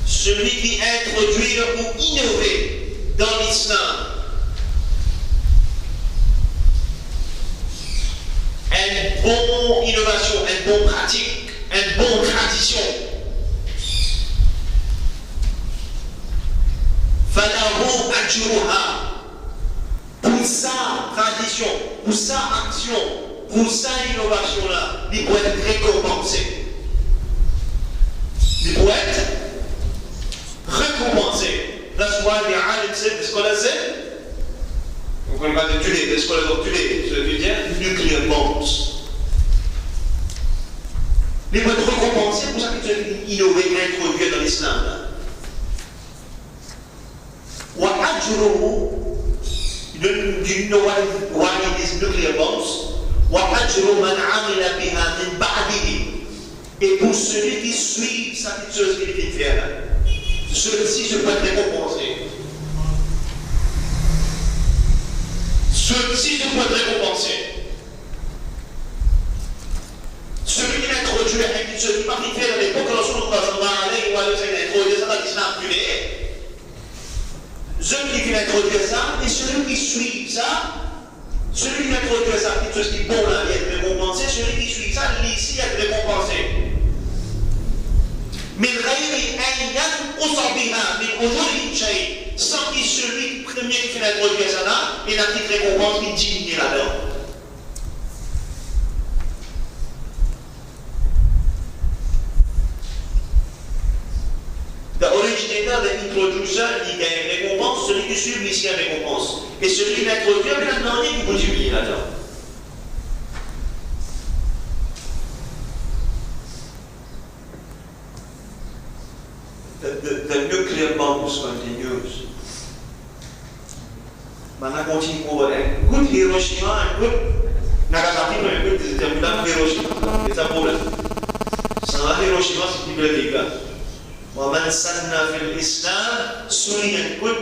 celui qui introduit ou innover dans l'islam une bonne innovation, une bonne pratique, une bonne tradition, falahu ajruha, pour sa tradition, pour sa action, pour sa innovation là, il peut être récompensé. Il peut être récompensé. That's why the alim said, the scholar said, on ne va pas tuer, les scholars ont tué, ça veut dire nuclear bombs. Il peut être récompensé pour ça qu'il peut innover, introduire dans l'islam là. You know why it is nuclear bombs? وَأَجْرُ مَنْ عَمِلَ بِهَا مِنْ بَعْدِهِ. Et pour celui qui suit sa petite chose qu'il vient de faire, celui-ci je peux être récompensé. Celui-ci je peux être récompensé. Celui qui introduit la petite chose qui partit faire à l'époque de Rasulullah sallallahu alayhi wa sallam, introduit ça dans l'islam privé. Celui qui introduit ça, et celui qui suit ça, celui qui introduit ça, quelque chose qui est bon là, il est récompensé, celui qui suit ça, ici, il est récompensé. Mais sans que celui premier qui fait introduire ça là, il a une petite récompense qui diminue là-dedans. L'originateur de l'introduction, il gagne une récompense, celui qui suit, ici, a une récompense. Et celui qui l'introduit, il a demandé qu'il continue là-dedans. The nuclear bombs continues. Maintenant, continue over there. Good Hiroshima and good Nagasaki, mais good Hiroshima. C'est un problème. Sans Hiroshima, c'est plus pratique. وَمَنْ سَنَّ فِي الْإِسْلَامِ سُنِّيًا كُنْ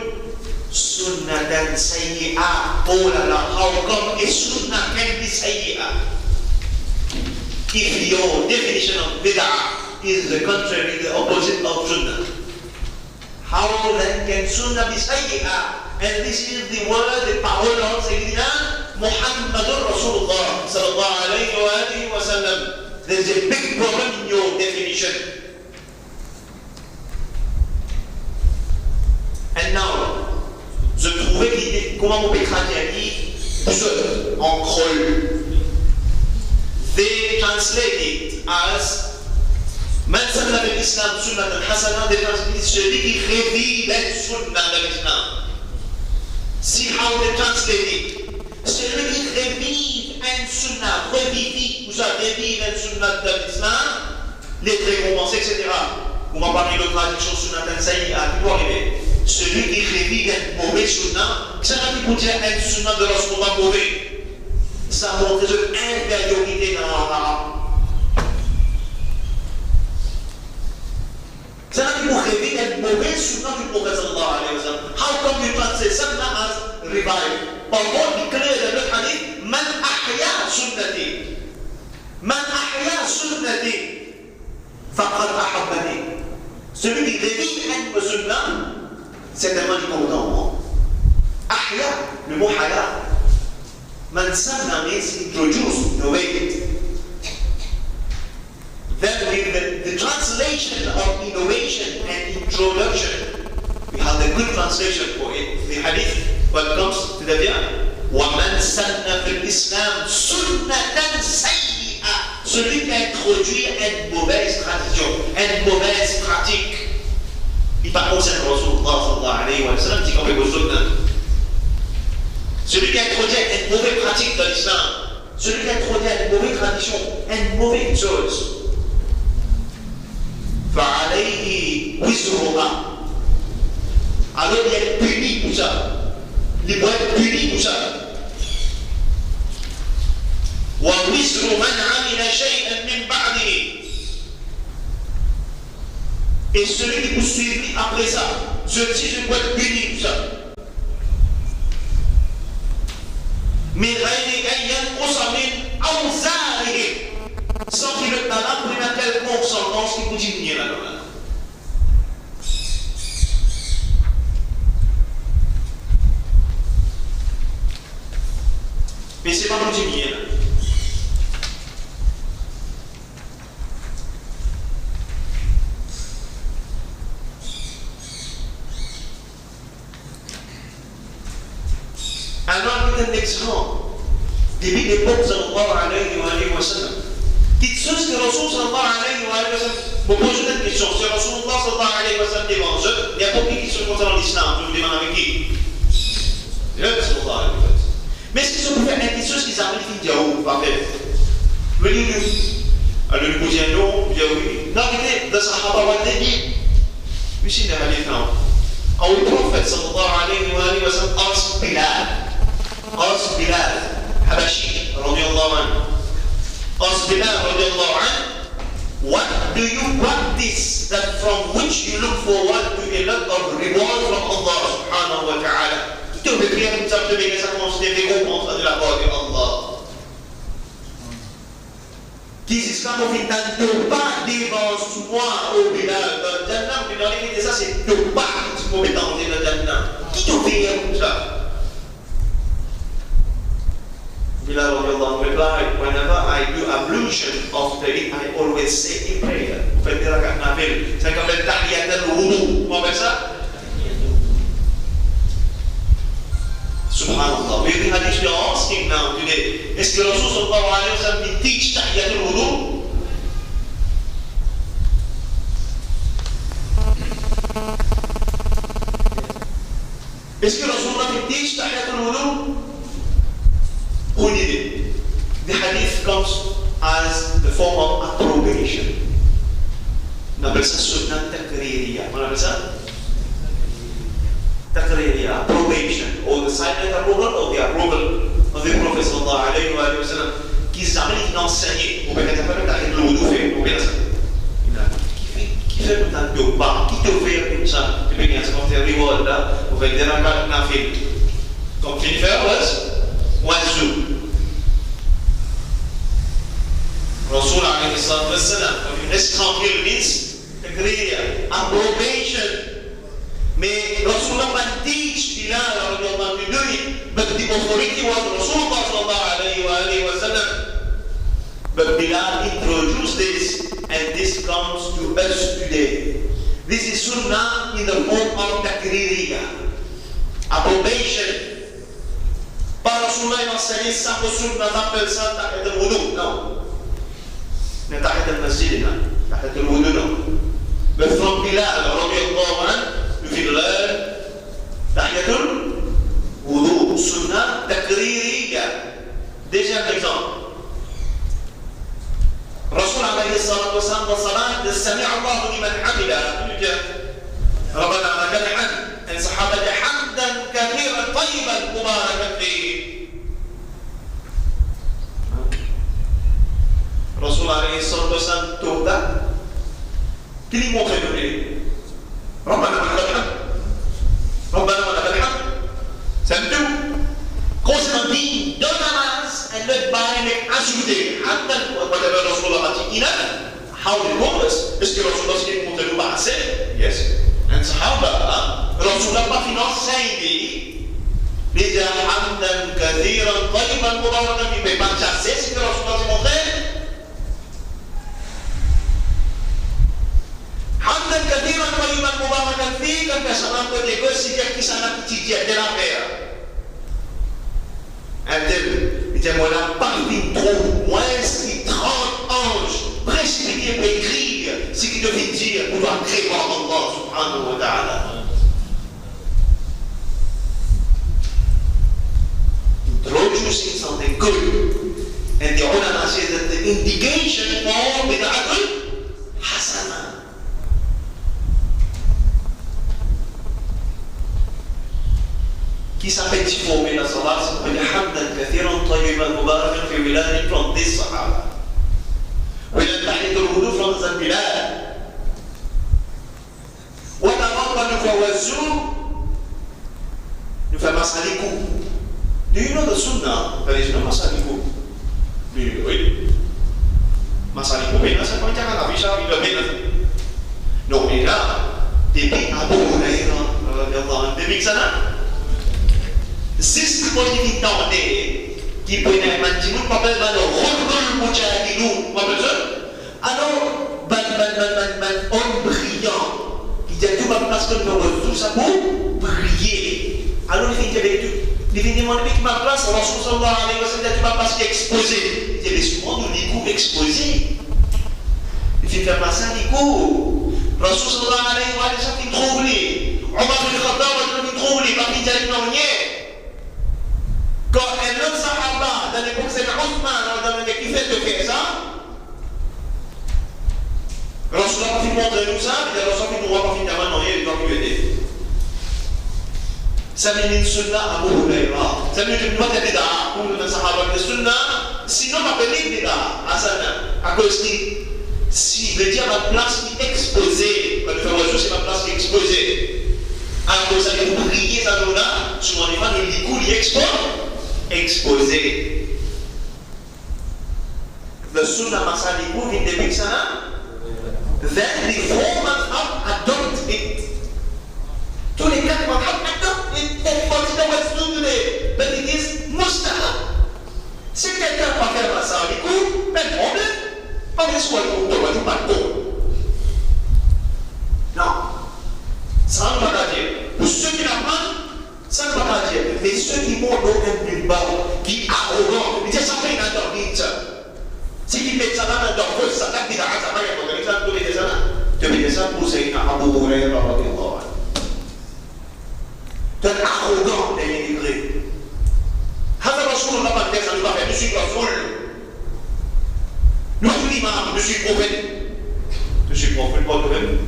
سُنَّةً سَيِّئَةً. Oh là là, how come a sunnah can be sayyi'ah? If your definition of bid'ah is the contrary, the opposite of sunnah, how then can sunnah be sayyi'ah? And this is the word, the power of Sayyidina Muhammadur Rasulullah sallallahu alayhi wa sallam. There is a big problem in your definition. And now, je trouvais qu'il comment on peut traduire en creux. They translate it as Man sanna bil Islam sunnatan hasana. They translate it celui qui revive une sunna de l'Islam. See how they translate it. Celui qui revive une sunna, revivifie, ou ça revive une sunna de l'Islam, les récompenses, etc. On va parler de traduction sunnatan sayyi'ah, qui doit arriver. Celui qui revive un mauvais sunnah, ça n'a pas dire un sunnah de Rasulullah mauvais. Ça montre une infériorité dans l'arabe. Ça n'a pas pour revive un mauvais sunnah du prophète sallallahu alayhi wa sallam. How come you translate sunnah as revive? Par contre, il clair dans le hadith, man ahya sunnati. Man ahya sunnati. Faqad ahabbani. Celui qui revive un sunnah, c'est tellement important. Ahya, le mot haya. Man sanna means introduce, innovate. Then with the translation of innovation introduction, we have the Greek translation for it. The hadith, what comes to the bien, وَمَنْ سَنَّ فِي الْإِسْلَامِ سُنَّةً سَيِّئَةً. Celui qui a introduit une mauvaise tradition, une mauvaise pratique. Il ne concerne pas Rasulullah sallallahu alayhi wa sallam, c'est comme le sunnah. Celui qui a introduit une mauvaise pratique dans l'islam, celui qui a introduit une mauvaise tradition, une mauvaise chose, فَعَلَيْهِ وِزْرُهَا. Alors il est puni pour ça. Il doit être puni pour ça. وَوِزْرُ مَنْ عَمِلَ شَيْئًا مِنْ بَعْدِهِ. Et celui qui vous suit après ça, celui-ci je dois être puni pour ça. مِنْ غَيْرِ أَنْ يَنْقُصَ مِنْ أَوْزَارِهِمْ. Sans qu'il le talent pour une quelconque sentence qui vous diminue là-dedans. Mais c'est pas pour diminuer là. Alors, un exemple. Depuis l'époque sallallahu alayhi wa sallam. Quelque chose que Rasul sallallahu alayhi wa sallam me pose une question. Si Rasulullah sallallahu alayhi wa sallam dérange, il y a beaucoup de questions concernant l'islam. Je vous demande avec qui? Le sallallahu alayhi wa sallam. Mais est-ce qu'ils ont fait quelque chose qu'ils arrivent à dire où va faire? Je veux dire, alors le cousin non, je dis oui. Non, mais dans Sahaba wa Nabi, we see the hadith now. Our Prophet sallallahu alayhi wa sallam asked Bilal, Habashi, radiallahu anhu, asked Bilal, radiallahu anhu, what do you practice that from which you look forward to a lot of reward from Allah subhanahu wa ta'ala? Tu veux prier comme ça, tu veux que ça commence des récompenses de la part de Allah. Qui c'est ça qu'on fait tant pas devant moi au Bilal dans le Jannah, mais dans les cas ça c'est de pas qui tu peux dans le Jannah. Qui te fait comme ça? Bilal replied, whenever I do ablution of the it, I always say a prayer. Vous faites des rakats nafil. Ça s'appelle tahiyat al-wudu. Comment on appelle ça? Subhanallah. We are asking now today, est-ce que Rasul sallallahu alayhi wa sallam teach tahiyat al-wudu? Est-ce que Rasul teach tahiyat al-wudu? Who did it? The hadith comes as the form of approbation. On appelle ça sunnah takririya. On appelle ça? Takririya, approbation, or the silent approval or the approval of the Prophet sallallahu alayhi wa sallam, qui s'amène d'enseigner. Ou bien tu as fait tahiyat al-wudu fait, ou bien ça. Qui fait tout un peu pas, qui te fait comme ça? Tu peux gagner ça comme tes rewards là, ou bien des rakats nafil. Comme tu fais, wazou. Rasul alayhi salatu wa sallam, reste tranquille, means takririya, approbation. Mais Rasulullah man teach Bilal radiallahu anhu to do it, but the authority was Rasulullah sallallahu alayhi wa sallam. But Bilal introduced this, and this comes to us today. This is sunnah in the form of takririya, approbation. Pas Rasulullah enseigné ça pour sunnah, appelle ça tahiyat al-wudu, non. Mais tahiyat al-masjid, non. Tahiyat al-wudu, non. But from Bilal radiallahu anhu, في الغالب تحية الوضوء سنة تكريرية. Déjà un exemple. الرسول عليه الصلاة والسلام في الصلاة سمع الله لمن حمده ربنا لك الحمد إن صحابة حمدا كثيرا طيبا مباركا فيه. الرسول عليه الصلاة والسلام توبة كل موقف ربنا ولك الحمد ربنا ولك الحمد. سمعتوا؟ قسم الدين دون نماز and let by make ajouter حتى whatever Rasulullah a dit how it was. Est-ce que Rasulullah s'est monté le bas assez? Yes. And Sahaba, Rasulullah pas financé les hamdan kathiran tayyiban mubarakan fi, mais pas assez ce que Rasulullah s'est montré. حمدا كثيرا طيبا مباركا barakat fi kan personne côté gauche si dia qui sana petit dia de la mer. Un tel, il dit moi là parmi trop moins si 30 anges précipités pour écrire ce qui devait dire pour doit créer Allah subhanahu wa ta'ala. Introducing something good. And the ulama say that the indication for bid'atul hasana. Qui s'appelle formé la salat, s'appelle hamdan kathiran tayyiban mubarakan fi wiladin from this sahaba. وإلى تحية الوضوء from the bilad. وتمضمض فوزوا نفهم مسالكم. Do you know the sunnah? There is no masaliku. Do you know it? Masaliku bina sa panjangan Nabi Syahid bina. No bina. Depuis Abu Hurairah radhiyallahu anhu depuis sana. Six positive tawde qui peut être maintenu par le rôle mujahidun. What is it? Alors homme brillant qui dit tout va parce que nous tout ça pour briller. Alors il fait avec tout. Définitivement, depuis que ma place, Rasul sallallahu alayhi wa sallam, tu vas pas exposé. Il y avait souvent des coups exposés. Il fait faire passer des coups. Rasul sallallahu alayhi wa sallam, il trouve les. Omar bin Khattab, il trouve les. Parmi les Algériens. Quand un autre sahaba, dans l'époque, c'est Othman, dans l'époque, qui fait de faire ça. Rasul a pas fait montrer nous ça, mais Rasul a fait nous voir pas finir maintenant, il doit lui aider. Ça met une sunna Abu Hurairah. Ça met une boîte de bid'a. Comme le sahaba de sunna, sinon on appelle les bid'a. À cause que si le dire ma place qui est exposée, quand le faire c'est ma place qui est exposée. À cause que vous brillez ça là, souvent les femmes les coups les exposés. Le sunna masaliku vient de Bixana. Then the formats have adopted it. Tous les cas vont adopter it. But it is mustahab. Si quelqu'un va faire masaliku, pas de problème. Pas de soin pour pas de bon. Non. Ça ne va pas dire. Pour ceux qui l'apprennent, ça ne va pas dire. Mais ceux qui vont dans un bulba, qui arrogant, ils disent ça fait une interdite. Si qui fait ça dans un dorfeux, ça fait une interdite. Ça fait une interdite. Tu veux dire ça pour Sayyidina Abu Hurairah radhiyallahu anhu. Tu es arrogant et dénigré. هذا الرسول الله ما كان يقول je suis رسول. Nous l'imam, je suis prophète. Je suis prophète pas toi-même.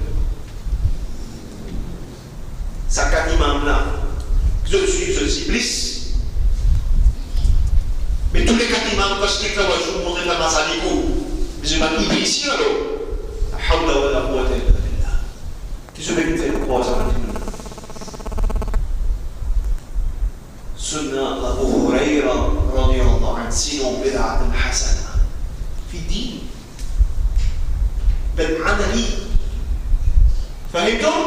Ça qu'a imam là. Je suis iblis. Mais tous les quatre imams, parce qu'ils font un jour montrer la masaliku. Mais je m'en iblis ici alors. La hawla wa la quwwata illa billah. Qui se met une telle croix à سنة أبو هريرة رضي الله عنه سنة بدعة حسنة في الدين بل عملي فهمتم؟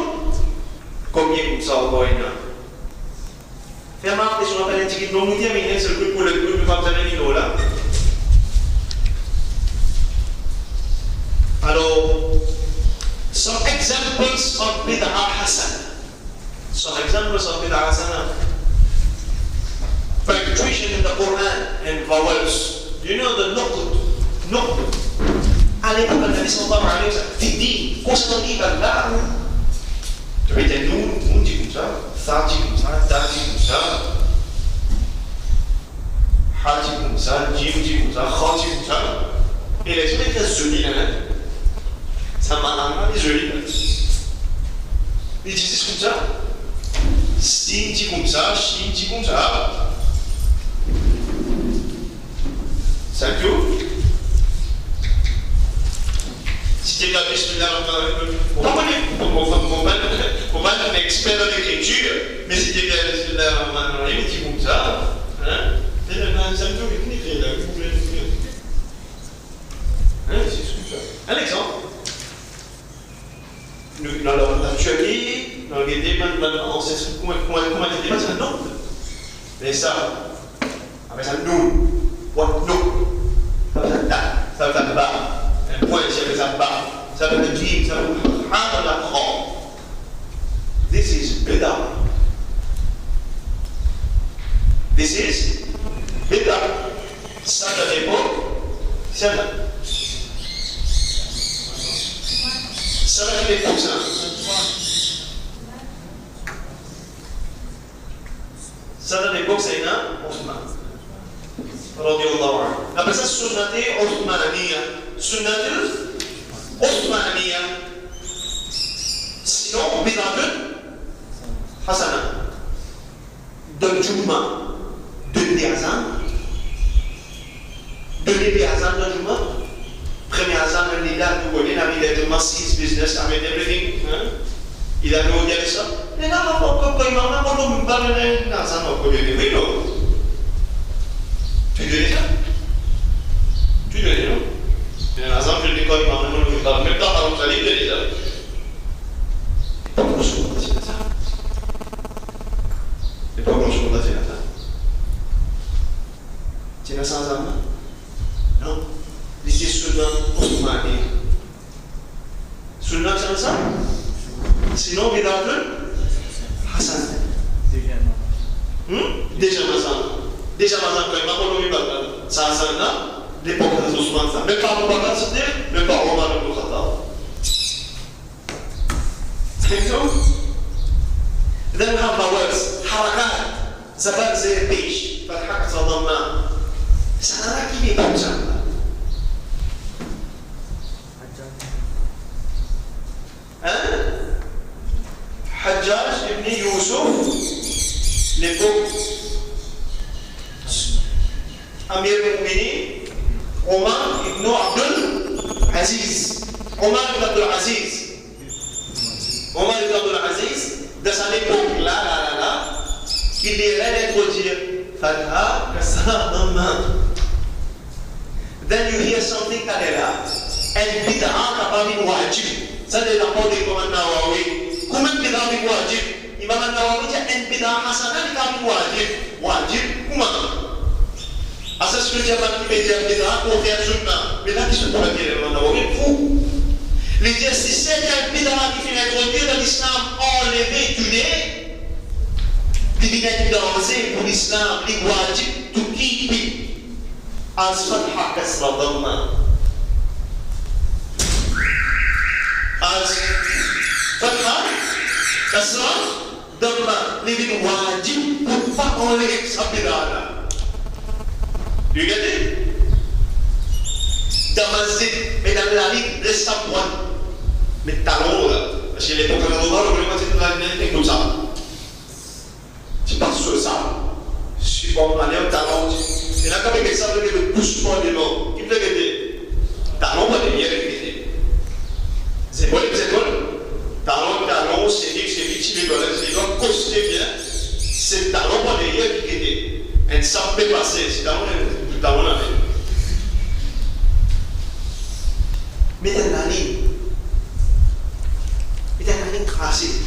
Combien ça au Boïna? Fais marquer sur la planète qui nous dit mais c'est le groupe pour le groupe comme ça les là. Alors, some examples of bid'ah hasana. Some examples of bid'ah hasana. Punctuation in the Quran and vowels. Do you know the nuqd? Nuqd. À l'époque, le Nabi sallallahu alayhi wa sallam, Fidi, concernant l'Ibadah. Tu vas dire, nous, dit comme ça, ça dit comme ça, ta dit comme ça, ha dit comme ça, jim dit comme ça, kha dit comme ça. Et les gens étaient jolis, hein. Ça m'a amené joli. Ils disent comme ça. Sin dit comme ça, shin dit comme ça. C'est tout. Si tu es là, on va pas être un expert en écriture, mais si tu es là, on dit comme ça. C'est un peu technique là. Un exemple. Dans la Turquie, dans les débats, comment tu dis, c'est un nom. Mais ça, avec un nom. What no? Ça veut dire ça veut dire bas. Un point, ça veut dire bas. Ça veut dire jim, ça veut dire la bid'ah. This is bid'ah. Salat l'époque, c'est là. Salat l'époque, ça. Salat l'époque, c'est là, Othman. Radiallahu anhu. Après ça, sunnati Othmaniyya. Sunnati Othmaniyya. Sinon, bid'atun hasana. D'un Jumma, deux azan. Deux azan d'un Jumma. Premier azan, un leader, vous voyez, la vie de Jumma, 6 business, avec everything. Il a nous dit ça. Mais là, on va pas imam, on va nous parler d'un azan, on va dire, oui, non. Tu dis ça? Tu dis non? Mais un azan, je dis quoi, imam, on va nous parler, même temps, on va dire, tu dis ça. Pas grand-chose, on va dire ça. C'est pas grand-chose, on va dire ça. Tu n'as sans âme? Non. Ici, Sunnah Othmani. Sunnah, c'est ça? Sinon, bid'atun hasan. Déjà mazan. Déjà mazan, quand il m'a connu, ça hasan là, l'époque de Ousmane, ça. Même pas Abu Bakr Siddiq, même pas Omar ibn Khattab. فهمتوا؟ إذا لها ضوابط، حركات، زبان زي البيش، فتحك تضمن. سأنا كيف يتوزع؟ حجاج ابن يوسف l'époque Amir al-Mu'minin Omar ibn Abdul Aziz. Omar ibn Abdul Aziz de cette époque-là, il irait introduire Fatha Kassar Dhamma. Then you hear something that is and bid'ah kabin wajib. Ça c'est la parole de Imam Nawawi. Comment bid'ah bin wajib? Imam Nawawi dit and bid'ah hasana kabin wajib. Wajib comment? Asa ce que j'ai pas dit bid'ah pour faire sunna. Mais là qu'est-ce qu'on va dire Imam Nawawi? Fou. Les dire si c'est un bid'ah qui finit introduire dans l'islam enlevé tué, qui vient danser pour l'islam, les wajib to keep it. As Fatha Kasra Dhamma. As Fatha Kasra Dhamma. Living wajib pour pas enlever sa bid'ah. Do you get it? Dans masjid, mais dans la vie, reste à point. Mais talons là, parce que l'époque de l'Omar, on va dire que la vie est comme ça. Tu passes sur ça. Je suis bon, allez au talon. Et là, quand il y a ça, il y a le poussement de l'eau. Il fait que des talons, pas de bien répéter. C'est bon, talon, c'est vite, c'est doit coster bien. C'est talon, pas de bien répéter. Et ça peut passer, c'est talon là. Mais dans la ligne classique.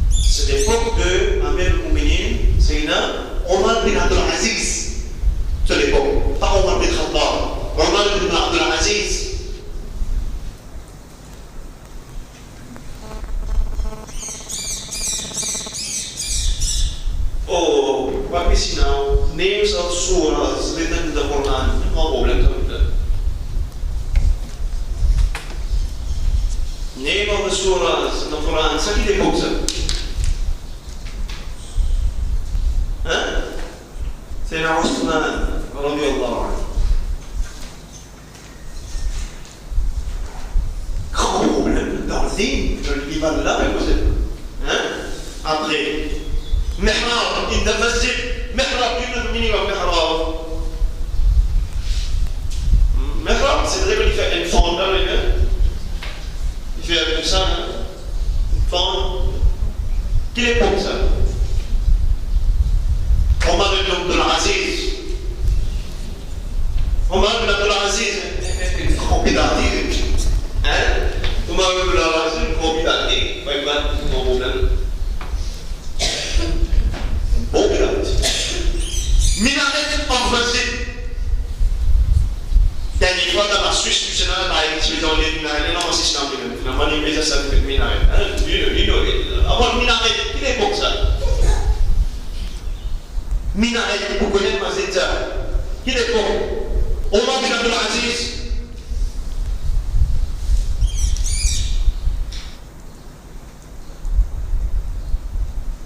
C'est l'époque de Amir al-Mu'minin, c'est Omar bin Abdul Aziz. C'est l'époque, pas Omar bin Khattab. Omar bin Abdul Aziz. Oh, what we see now, names of surahs written in the Quran, no problem with that. Name of the surahs in the Quran, c'est qui l'époque ça? C'est Othman, radiyallahu anhu. Grand problème dans le dîn, je le dis pas de là, mais vous êtes. Après, mihrab, in the masjid, mihrab, you know the meaning of mihrab? Mihrab, c'est vrai qu'il fait une fente dans les mains. Il fait comme ça, une fente. Quelle époque ça? Omar ibn Abdul Aziz. Omar ibn Abdul Aziz, un grand pédardier. Omar ibn Abdul Aziz, un grand pédardier. Pas un bon problème. Un bon pédardier. Minaret en masjid. Dernière fois dans la Suisse, tu sais, dans les minarets, non, c'est islam. Finalement, les médias savent que minaret. You know it. avant le minaret, qui est pour ça? Minaret, vous connaissez ma zéta. Qui est pour? Omar bin Abdul Aziz.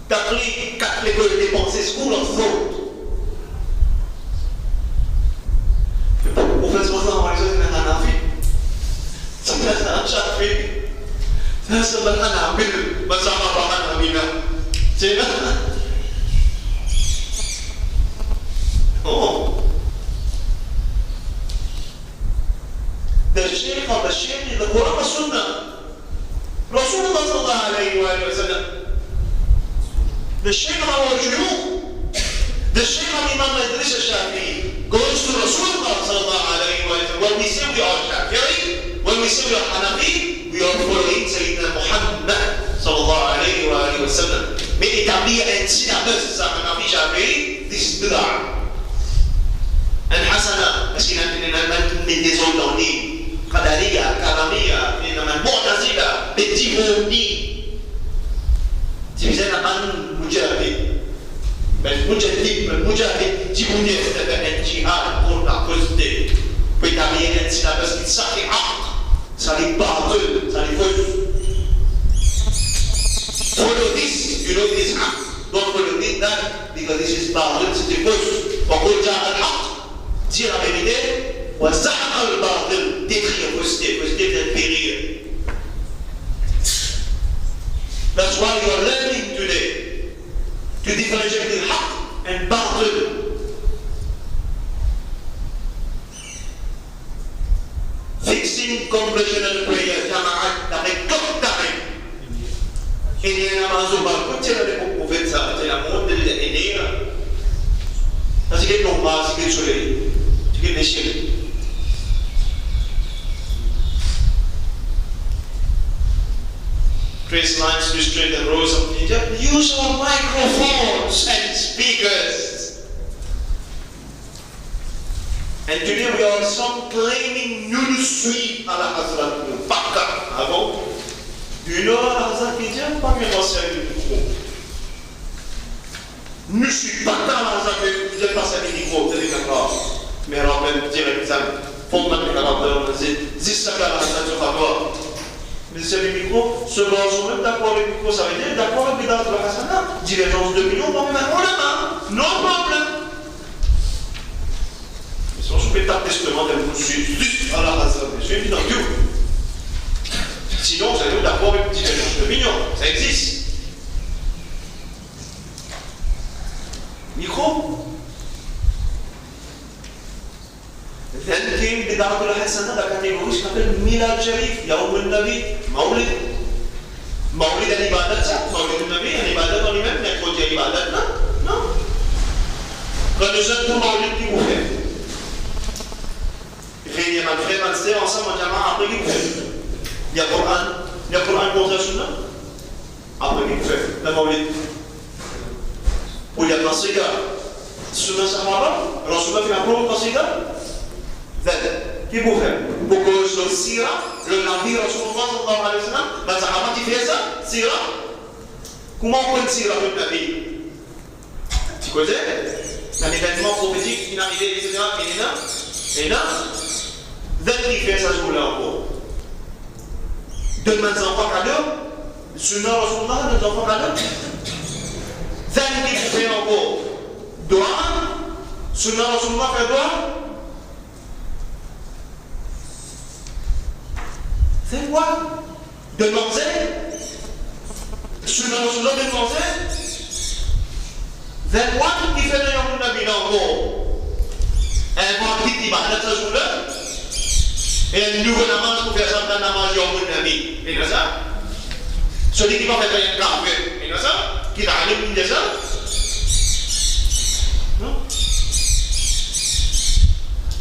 Quatre l'école de pensée, school of thought. Professeur Zahra, on les a un avis. Ça me laisse un chapitre. Ça me laisse un avis. Ça me laisse un avis. C'est là. Oh. The Shaykh is the Quran and Sunnah. Rasulullah sallallahu alayhi wa sallam. The Shaykh of our Shuyukh, the Shaykh of Imam Idris al-Shafi'i goes to Rasulullah sallallahu alayhi wa sallam. When we say we are Shafi'i, when we say we are Hanafi, we are following Sayyidina Muhammad sallallahu alayhi wa sallam. Mais établir un syllabus, Hanafi Shafi'i, this is bid'ah. And Hasana, parce qu'il a des autres dans l'île. Qadariya, Karamiya, Mu'tazila, les Tifoni. Divisé dans un mujahid. Mais mujahid, Tifoni, c'est un jihad pour la cause de. Pour établir un syllabus qui s'appelle ça les parle, ça les fausse. Follow this, you know this haq. Don't follow that, because this is parle, c'est des fausses. Pourquoi dire al-haq? Dire la vérité. وزحق الباطل détruire fausseté de périr. That's why you are learning today to differentiate the haq and batil. Fixing congregational prayer, jama'at, avec comme d'arrêt. Et il y a un amazon, quand il y a des prophètes, ça, c'est la montre de l'ennemi. Parce qu'il y a non pas, c'est qu'il y a le soleil, c'est qu'il y a les chiens. Trace lines to straight the rows of India. Use our microphones and speakers. And today we are some claiming nudistry à la Hazrat Fakka. Ah bon? You know la Hazrat India? Pas bien ancien du micro. Ne suis pas dans la Hazrat India. Vous êtes passé à micro, vous êtes d'accord. Mais rappelle direct ça. Faut mettre les rapports. C'est ça que la Hazrat India. Mais c'est le micro, ceux qui sont même d'accord avec le micro, ça veut dire d'accord avec les dates de la Hassana. Divergence de millions, on va mettre la main. No problem. Mais sinon, je peux taper testament d'un coup juste à la Hassana. C'est évident, tout. Sinon, vous allez d'accord avec divergence de millions. Ça existe. Micro. Then came the Da'wah al-Hasanah, la catégorie qu'on appelle Milad Sharif, Yawm al-Nabi, Mawlid. Mawlid al-Ibadat, ça, Mawlid al-Nabi, al-Ibadat en lui-même, mercredi al-Ibadat, non. Quand nous sommes pour Mawlid, qui vous fait? Réunir un frère, un sœur, ensemble, en diamant, après, qui vous fait? Il y a Coran contre la Sunna, après, qui vous fait? La Mawlid. Ou il y a un Qasida, Sunna Sahaba, alors Sunna fait un pro Qasida. Qui vous fait? Pour que le Sira, le navire Rasulullah sallallahu alayhi wa sallam, les Sahaba qui fait ça, Sira. Comment on peut Sira le Nabi? Tu connais? Un événement prophétique, une arrivée, etc. Et là, qui fait ça jour-là encore? Donne-moi des enfants cadeaux. Sunna Rasulullah, des enfants cadeaux. Qui fait encore? Doa. Sunna Rasulullah fait doa. C'est quoi? Demander? Sunna Rasulullah demander? C'est quoi qui fait le Yom Nabi encore? Un mois qui dit, bah, ce jour-là, et un nouveau namaz pour faire ça dans le namaz Yom Nabi. Et là, ça? Celui qui va faire un café, et là, ça? Qui t'a allé de ça? Non?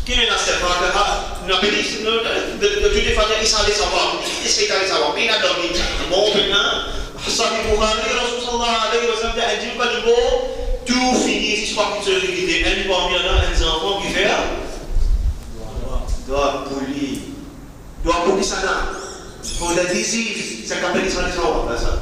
Qui est dans cette Fatiha? Nous avons dit de toutes les Fatiha, il s'allait savoir. Qu'est-ce qu'il allait savoir? Il a dormi. Bon, maintenant, Sahih Bukhari, Rasul sallallahu alayhi wa sallam, a dit que le mot, tout finit, si je crois qu'il se régulier. Un parmi eux, un enfant qui fait doit polir. Doit polir ça là. Pour la disease, c'est qu'appelle Israël, ça va, ça.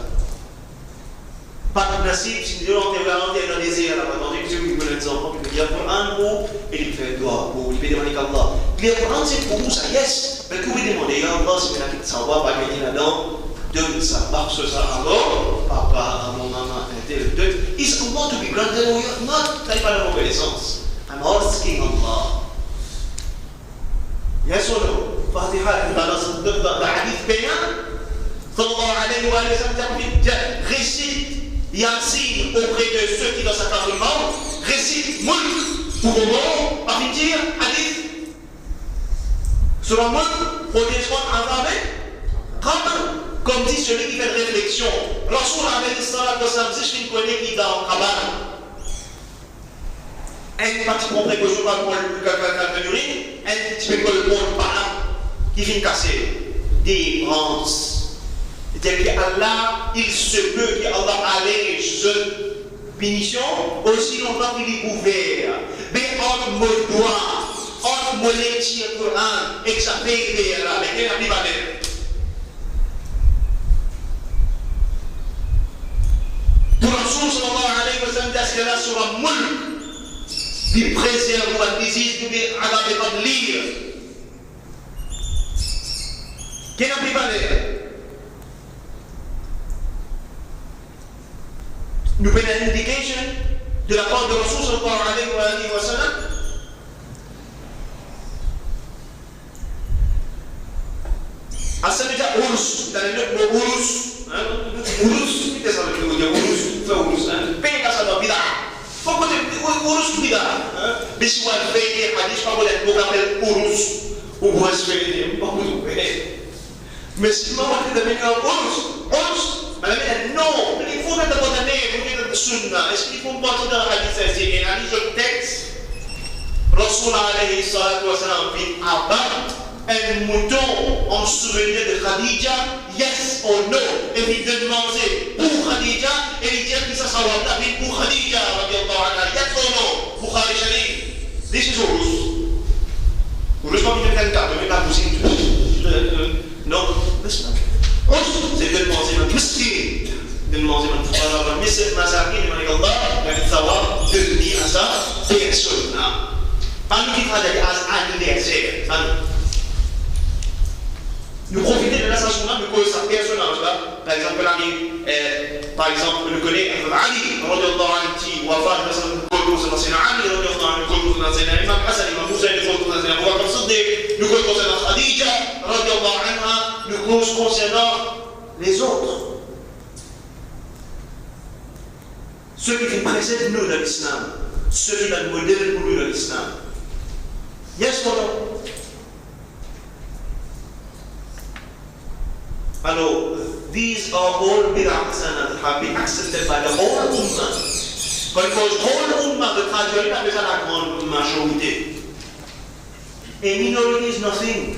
nasib, si nous devons enterrer dans le désert, là, dans des yeux, vous voulez des enfants, puis il y a le Coran pour, et il fait doigt, pour, il peut demander qu'Allah. Le Coran, c'est pour vous, ça, yes. Mais que vous demandez, ya Allah, si vous avez un savoir, pas gagner là-dedans, donne ça, parce que ça, alors, papa, à mon maman, un tel, deux. Is Allah to be granted or not? T'as pas la reconnaissance. I'm asking Allah. Yes or no? Fatiha, dans le hadith payant, sallallahu alayhi wa sallam, récite Yasin auprès de ceux qui dans sa table de mort, récite Mulk pour le mort, à dire hadith. Sur un Mulk, protège-moi comme dit celui qui fait une réflexion. Rasoul alayhi sallam, si je connais qui dans Kaban, un petit compris que je vois pour le urine, un petit peu que le monde par qui vient casser des branches. C'est-à-dire qu'Allah, il se peut qu'Allah allège cette punition aussi longtemps qu'il est ouvert. Mais entre mon doigt, entre mon lecture Coran et que ça fait ouvert là, mais il n'y a pas de pour Rasoul sallallahu alayhi wa sallam, parce que là sur un mulk, il préserve la disease, il ne pas de lire. Quel n'a pas de nous prenons une indication de la part de Rasoul sallallahu alayhi wa sallam. Asal dia urus, dan dia urus, urus kita selalu dia urus, pengen kasar bidah. Pokoknya urus bidah. Biswal fake hadis pas boleh bukan urus, urus fake, pas boleh. Mesti mahu kita mengenal urus. Malam ini no, il faut mettre dans la nez, vous dites sunna. Est-ce qu'il faut partir dans le hadith c'est un hadith de texte. Rasoul alayhi salatu wa sallam fit abat un mouton en souvenir de Khadija, yes or no. Et il demandait pour Khadija, et il dit que ça sera la vie pour Khadija, yes or no. Bukhari Sharif. This is urus. Urus pas bien quelqu'un, mais pas possible. Non, c'est de demander un miskin, de demander un fuqara, un masakin, de demander Allah, de savoir devenir à sa personne. Pas nous qui travaillons à anniversaire. Nous profitons de la station-là, de cause sa personnage. Par exemple, par exemple, nous connaissons Ali, radiallahu anhu, wafat, nous connaissons Ali, radiallahu anhu, nous connaissons Imam Hassan, Imam Hussein, nous connaissons Abu Bakr Siddiq, nous connaissons Khadija, radiallahu anha, nous concernant les autres. Ceux qui précèdent nous dans l'islam, ceux qui sont le modèle pour nous dans l'islam. Yes or no? Alors, these are all bid'ah that have been accepted by the whole ummah. Because whole ummah, the majority, is la grande majorité. A minority is nothing.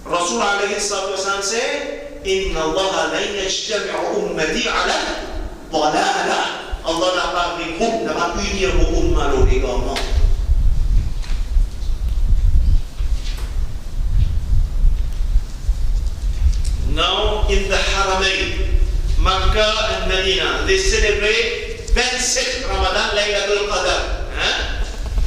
Rasul alayhi salatu wasalam said, Inna Allah la yajtami'u ummati ala dalala. Allah n'a pas pris groupe, n'a pas unir mon ummah également. Now in the Haramain, Makkah and Medina, they celebrate 27 Ramadan Laylatul Qadr.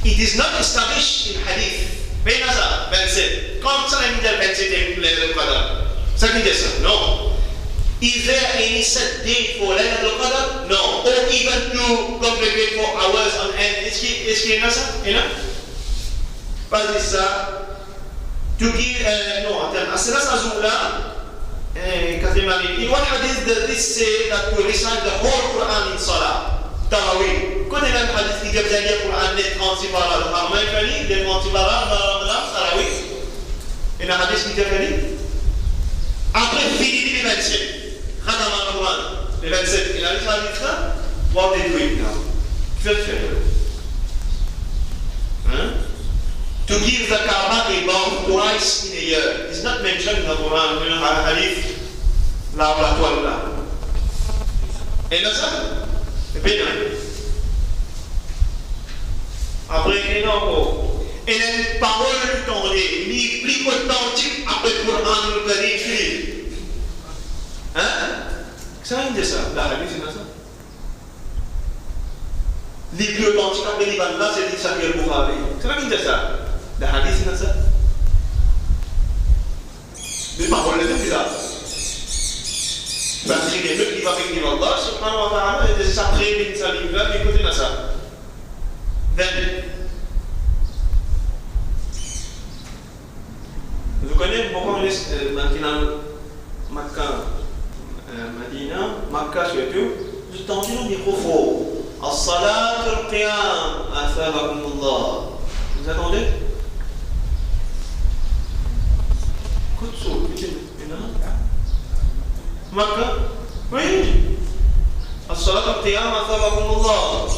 It is not established in Hadith. Benaza, 27. Quand ça veut dire 27 Laylatul Qadr? Ça veut dire ça? No. Is there any set date for Laylatul Qadr? No. Or even to congregate for hours on end? Est-ce qu'il y a ça? Pas de ça. To give, no, attends, à cela ça joue là. In one hadith this say that we recite the whole Quran in Salah, Tarawih. Quand il y a un hadith qui dit que le Quran est 36 paras, le Haramain fani, les 36 paras, Tarawih. Il y a un hadith qui dit que après fini les 27, Khatam al-Quran, les 27, il y a un hadith là, what they do it now? Faites faire. To give the Kaaba a bath twice in a year. It's not mentioned in the Quran, in the Hadith. La toile là. Et là ça, c'est bien. Après, énorme. Et les paroles du temps, les livres plus authentiques après le Coran, nous le dit. Hein? Ça veut dire ça, la Hadith, c'est ça? aussi quand il va là, c'est dit ça qui est le Bukhari. C'est pas bien ça. Le hadith, c'est ça. Mais pas pour le même là. Parce que les mecs qui va avec Allah, subhanahu wa ta'ala, et des après bin salim là, écoutez ça. Vous connaissez pourquoi on est maintenant Makkah, Medina, Makkah surtout, juste en disant des profos. As-salat al-qiyam, athabakumullah. Vous attendez? Kutsu, Makkah? Oui. As-salat al-qiyam, athabakumullah.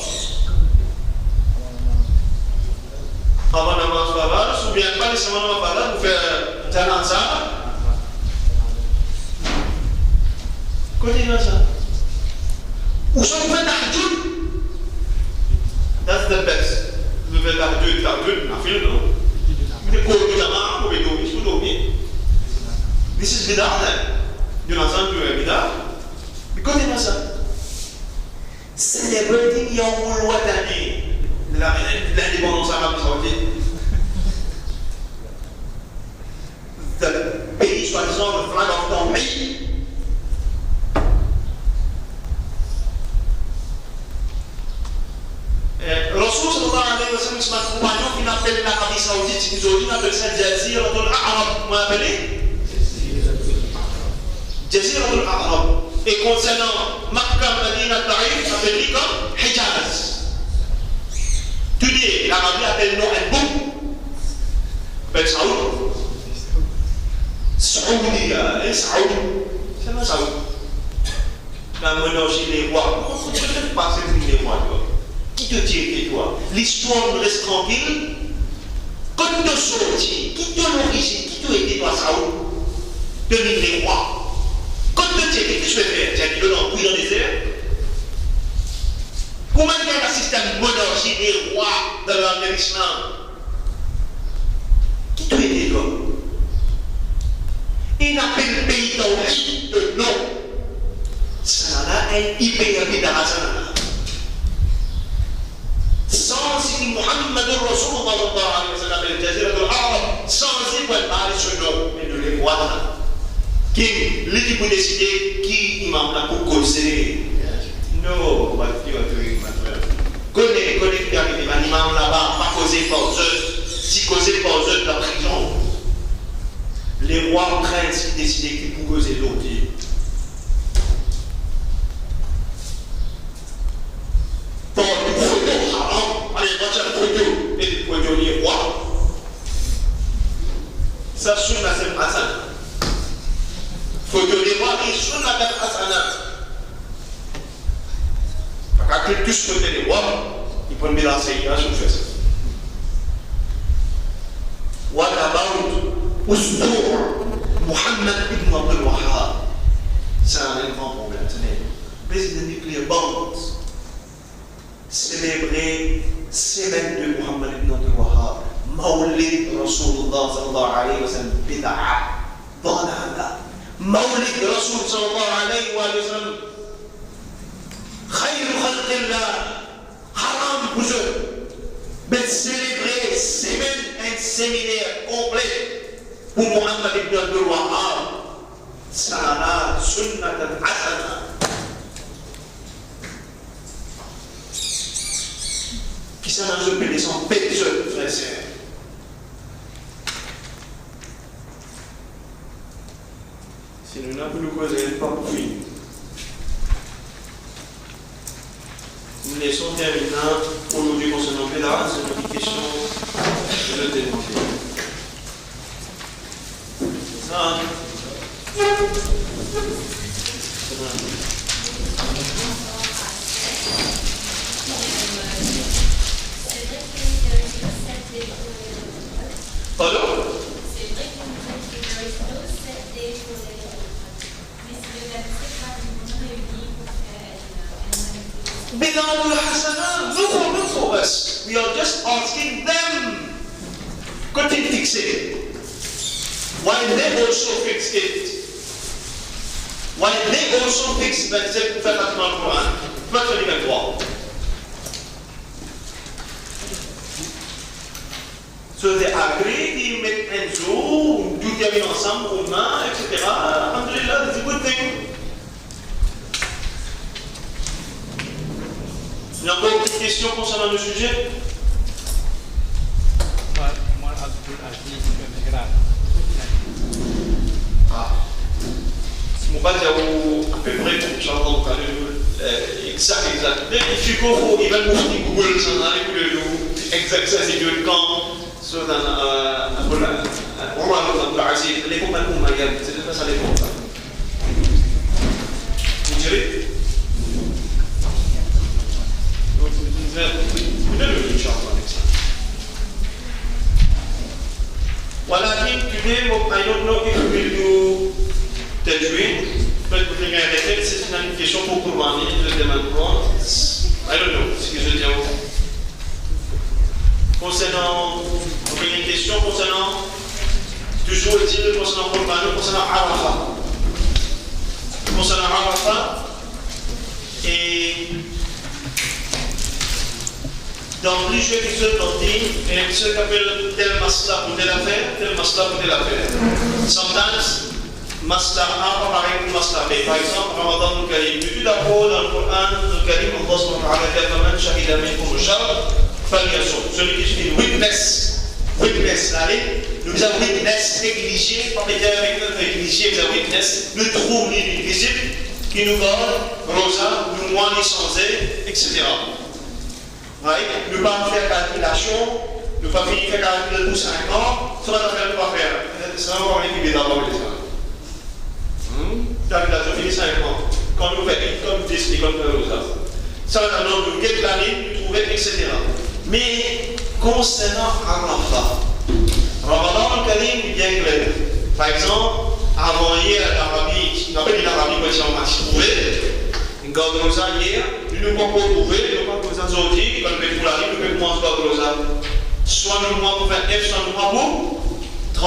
Avant namaz farad, ou bien pas nécessairement namaz farad, vous faites janaza. Continuez ça. Ou soit vous faites tahajjud. That's the best. Vous faites tahajjud, la film, non? Vous faites quoi de jama'a, vous pouvez dormir, vous dormez. This is bid'ah then. D'une ensemble de bid'ah. Mais continuez ça. Celebrating Yawmul Watani. L'indépendance arabe saoudite. The pays, soi-disant, le flag of ton pays. Rasul sallallahu alayhi wa sallam, c'est un compagnon qui appelle l'Arabie saoudite, aujourd'hui on appelle ça Jaziratul A'rab. Comment appelez? Jaziratul A'rab. Et concernant Makkah, Medina, Taïf, appelé comme Hijaz. Today, l'Arabie appelle non un boum. Appelle Saoud. Saoudi, Saoud. C'est pas Saoud. La monarchie des rois. Pourquoi tu ne fais pas ces les rois, toi? Qui te tire, toi? L'histoire me reste tranquille. Quand tu sortis, qui te l'origine, qui te était, toi, Saoud? Devine les rois. Quand tu tires, qu'est-ce que tu fais? Tu as dit, non, puis dans le désert. Comment il y a un système monarchie des rois dans l'islam? Qui te était, toi? Il appelle le pays tawhid de non. Ça là est hyper bid'ah. Sans si Muhammad Rasulullah sallallahu alayhi wa sallam el Jaziratul Arab, sans y préparer ce nom, mais de les voir. Qui l'équipe pour décider qui imam là pour causer. Non, on va dire connaît qui arrive, un imam là-bas, pas causer par eux, si causer par eux de la prison. Les rois craignent s'ils décident qui pour causer l'autre. Pour le photo haram, allez, voici la photo, et pour les rois. Ça sonne à cette Hassan. Photo des rois qui sonne à cette Hassan. Quand ils tous côté des rois, ils prennent bien l'enseignement sur le fait. What about Ustur Muhammad ibn Abdul Wahhab? C'est un grand problème. Baiser de nucléaire bombs. Célébrer semaine de Muhammad ibn Abdul Wahhab. Maulid Rasulullah sallallahu alayhi wa sallam. Bid'a. Dalala. Maulid Rasul sallallahu alayhi wa sallam. Khayr khalqillah. Haram pour eux. Mais célébrer semaine, un séminaire complet pour Muhammad ibn Abdul Wahhab. Sana sunnatan hasana. Qui s'en a occupé de son péteux, frère et sœur. Si nous n'avons plus de cause, elle n'est pas pour finir. Nous laissons terminer aujourd'hui concernant Bédard, c'est une question de le dénoncer. C'est ça, hein? Pardon? C'est vrai qu'on nous a dit qu'il y a no set day pour les mais c'est le verset qui nous réunit pour faire Bid'ah al-Hasana, look for us. We are just asking them. Continue to fix it. Why they also fix it? Why they also fix verset 23 Quran? Verset 23. So they agree, they make un jour, tout termine ensemble, aux mains, etc. Alhamdulillah, c'est a good thing. Il y a encore une petite question concernant le sujet? Ah. Si mon père dit à peu près pour j'entends exact. If you go for even moving Google, so now you will do exact as if you come. So then, والله عبد العزيز اللي يكون معكم مجال بس عليكم. نجري؟ ندرب إن شاء الله next time. ولكن today I don't know if we will do tajweed, but vous pouvez arrêter, c'est une question pour Kourmani, je demande quoi. I don't know ce que je dis à vous. Concernant, vous avez une question concernant, toujours est-il concernant Kourmani, concernant Arafat. Concernant Arafat, et dans plusieurs épisodes on dit, et ceux qui appellent tel masla pour telle affaire, tel masla pour telle affaire. Sometimes, masla A pas pareil pour masla B. Par exemple, Ramadan al-Karim. Tout d'abord, dans le Coran al-Karim, Allah subhanahu wa ta'ala dit فَمَنْ شَهِدَ مِنْكُمُ الشَّهْرَ فَلْيَصُمْ. Celui qui fait witness, allez, nous avons witness négligé, pas médias avec eux, négligé, nous avons witness, le trou ni visible, qui nous donne, rosa, nous moins licenciés, etc. Right? Ne pas faire calculation, ne pas finir faire calcul de 5 ans, ça va faire ne pas faire. Ça va avoir une équipe d'abord les gens. Calculation finit 5 ans. Quand nous faisons comme 10 et comme ça. Ça va nous guetter la ligne, nous trouver, etc. Mais concernant Arafat, Ramadan al-Karim est bien clair. Par exemple, avant hier, l'Arabie, on appelle l'Arabie quand ils ont marché trouvé. Quand nous avons hier, nous ne pouvons pas trouver, nous ne pouvons pas aujourd'hui, quand nous mettons la ligne, nous ne pouvons pas trouver. Soit nous pouvons pour 29, soit nous pouvons pour 30.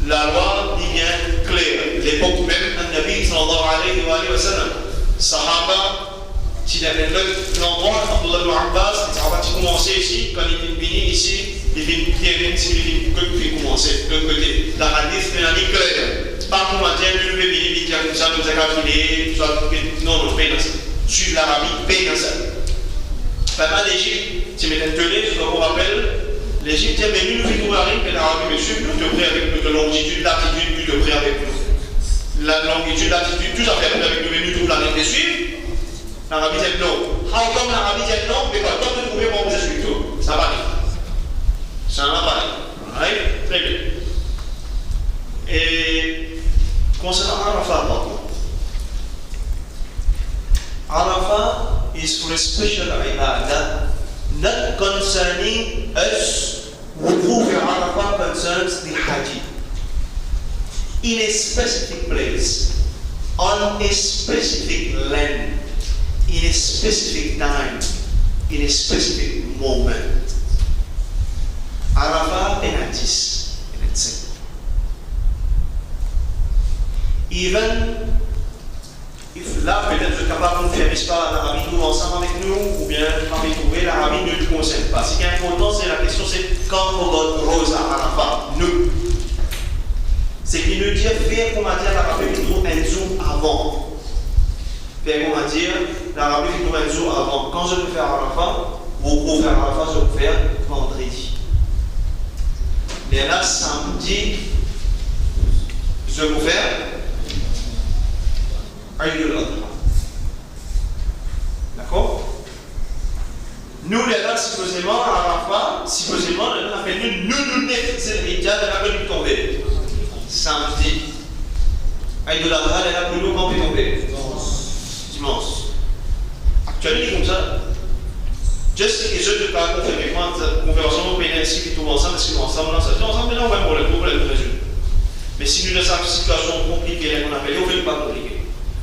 La loi dit bien clair. L'époque même, un Nabi sallallahu alayhi wa sallam, Sahaba, si il y avait l'endroit, Abdullah ibn Abbas, les Sahaba qui commençaient ici, quand ils viennent venir ici, ils viennent commencer de l'autre côté. La hadith, c'est un livre clair. Pas pour moi dire, nous devons venir, dire comme ça, nous avons calculé, non, paye dans ça. Suivre l'Arabie, paye dans ça. Pas mal d'Égypte, si vous mettez un télé, je vous rappelle, l'Égypte dit, mais nous devons trouver que l'Arabie me suit, plus de près avec nous, de longitude, latitude, plus de près avec nous. La longitude, latitude, tout ça fait avec nous, mais nous trouvons la ligne de suivre. L'Arabie dit non. How come l'Arabie dit non, mais quand vous trouvez, bon, vous suivez tout. Ça va aller. Ça va aller. Right? Très bien. Et concernant Arafat, Arafat is for a special ibadah, not concerning us. Wuquf Arafat concerns the Hajj. In a specific place, on a specific land, in a specific time, in a specific moment. Arafat penalties, let's say. Even if là, peut-être je suis capable de faire histoire, l'Arabie trouve ensemble avec nous, ou bien l'Arabie trouver, l'Arabie ne le concerne pas. Ce qui est important, c'est la question, c'est quand on donne rose à Arafat, nous. C'est qu'il nous dit, faire comment dire, l'Arabie qui trouve un jour avant. Faire comment dire, l'Arabie qui trouve un jour avant. Quand je veux faire Arafat, ou pour faire Arafat, je peux faire vendredi. Mais là, samedi, je peux faire Aïd al-Adha. D'accord? Nous, les là, supposément, à Arafat, supposément, on appelle nous c'est le média de la connu tomber. Samedi. Aïd al-Adha, elle a pour nous quand peut tomber. Dimanche. Actuellement, comme ça. Juste que je te parle avec moi, conversation, on peut ainsi que tout ensemble, parce que ensemble, ça fait ensemble, mais là, on va pour le problème de résultat. Mais si nous avons une situation compliquée, on appelle, on ne veut pas compliquer.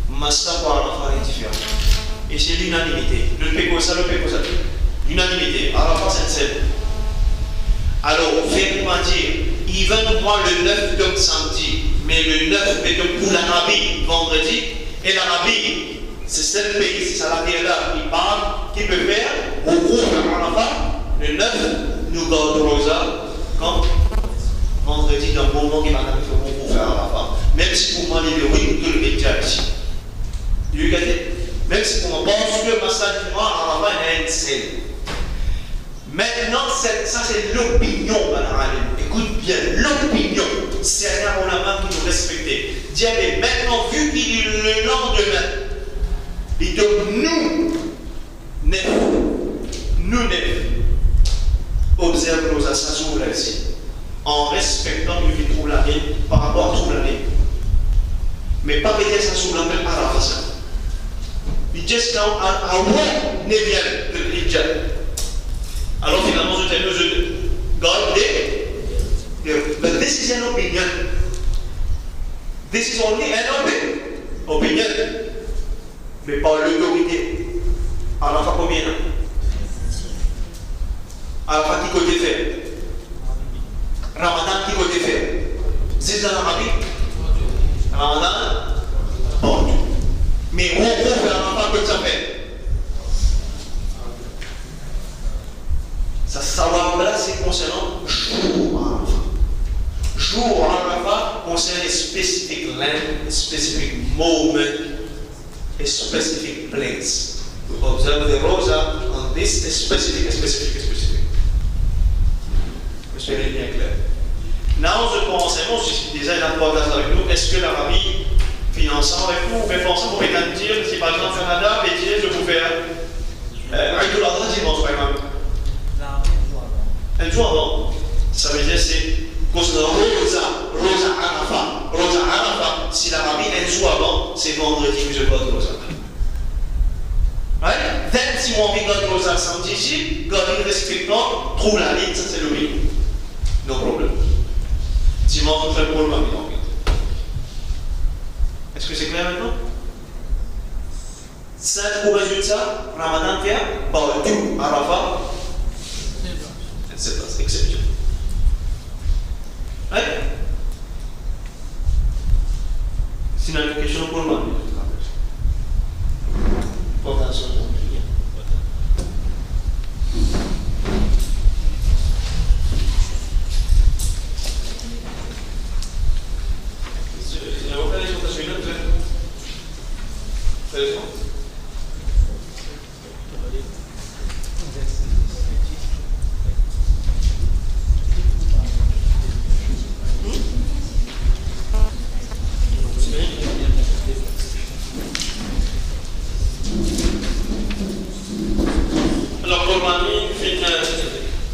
Masla pour Arafat est différent. Et c'est l'unanimité. Le péco ça, le péco ça. L'unanimité. Arafat c'est seul. Alors, on fait comment dire, il va nous prendre le 9 comme samedi, mais le 9 est comme pour l'Arabie vendredi, et l'Arabie, c'est seul pays, c'est ça la là qui parle, qui peut faire, au groupe Arafat, le 9, nous gardons ça, Quand vendredi, dans le moment qui m'a fait bon pour faire Arafat, même si pour moi, il est oui, tout le média ici. Vous regardez? Même si pour moi, parce que ma salle du mois, Arafat, il y a une scène. Maintenant, ça c'est l'opinion, madame. Écoute bien, l'opinion. C'est un ulama qui nous respecte. Dieu, mais maintenant, vu qu'il est le lendemain, et donc nous, observons nos assassins ici, en respectant le qui trouve la vie par rapport à toute l'année. Mais pas mettre ça sous l'appel Arafat. Il dit que à où n'est bien de l'Idja. Alors finalement, je God but this is an opinion. This is only an opinion. Mais pas l'autorité. Alors, combien? Alors, qui côté fait? Ramadan, qui côté fait? C'est dans l'Arabie? Ramadan? Bon. Mais on peut faire Ramadan que ça fait. Ça savoir là, c'est concernant jour Arafat. Jour Arafat concerne a specific land, a specific moment, a specific place. To observe the rosa on this specific. Je vais bien clair. Now, je pense, c'est déjà une importance avec nous. Est-ce que l'Arabie finance avec nous? Ou bien forcément, on peut dire, si par exemple Canada, je vous fais Aïdoul Adha dimanche, par exemple. Un jour avant, ça veut dire c'est considérant Rosa Arafat. Si l'Arabie un jour avant, c'est vendredi que je vote Rosa. Right? Then, si on vit Rosa samedi, God respectant, trouve la ligne, ça c'est le oui. No problème. Dimanche, on fait pour le mari. Est-ce que c'est clair maintenant? 5 pour résultat, Ramadan fait, tout, Arafat. C'est exceptionnel. Right? Sinon, une question pour moi. Attention.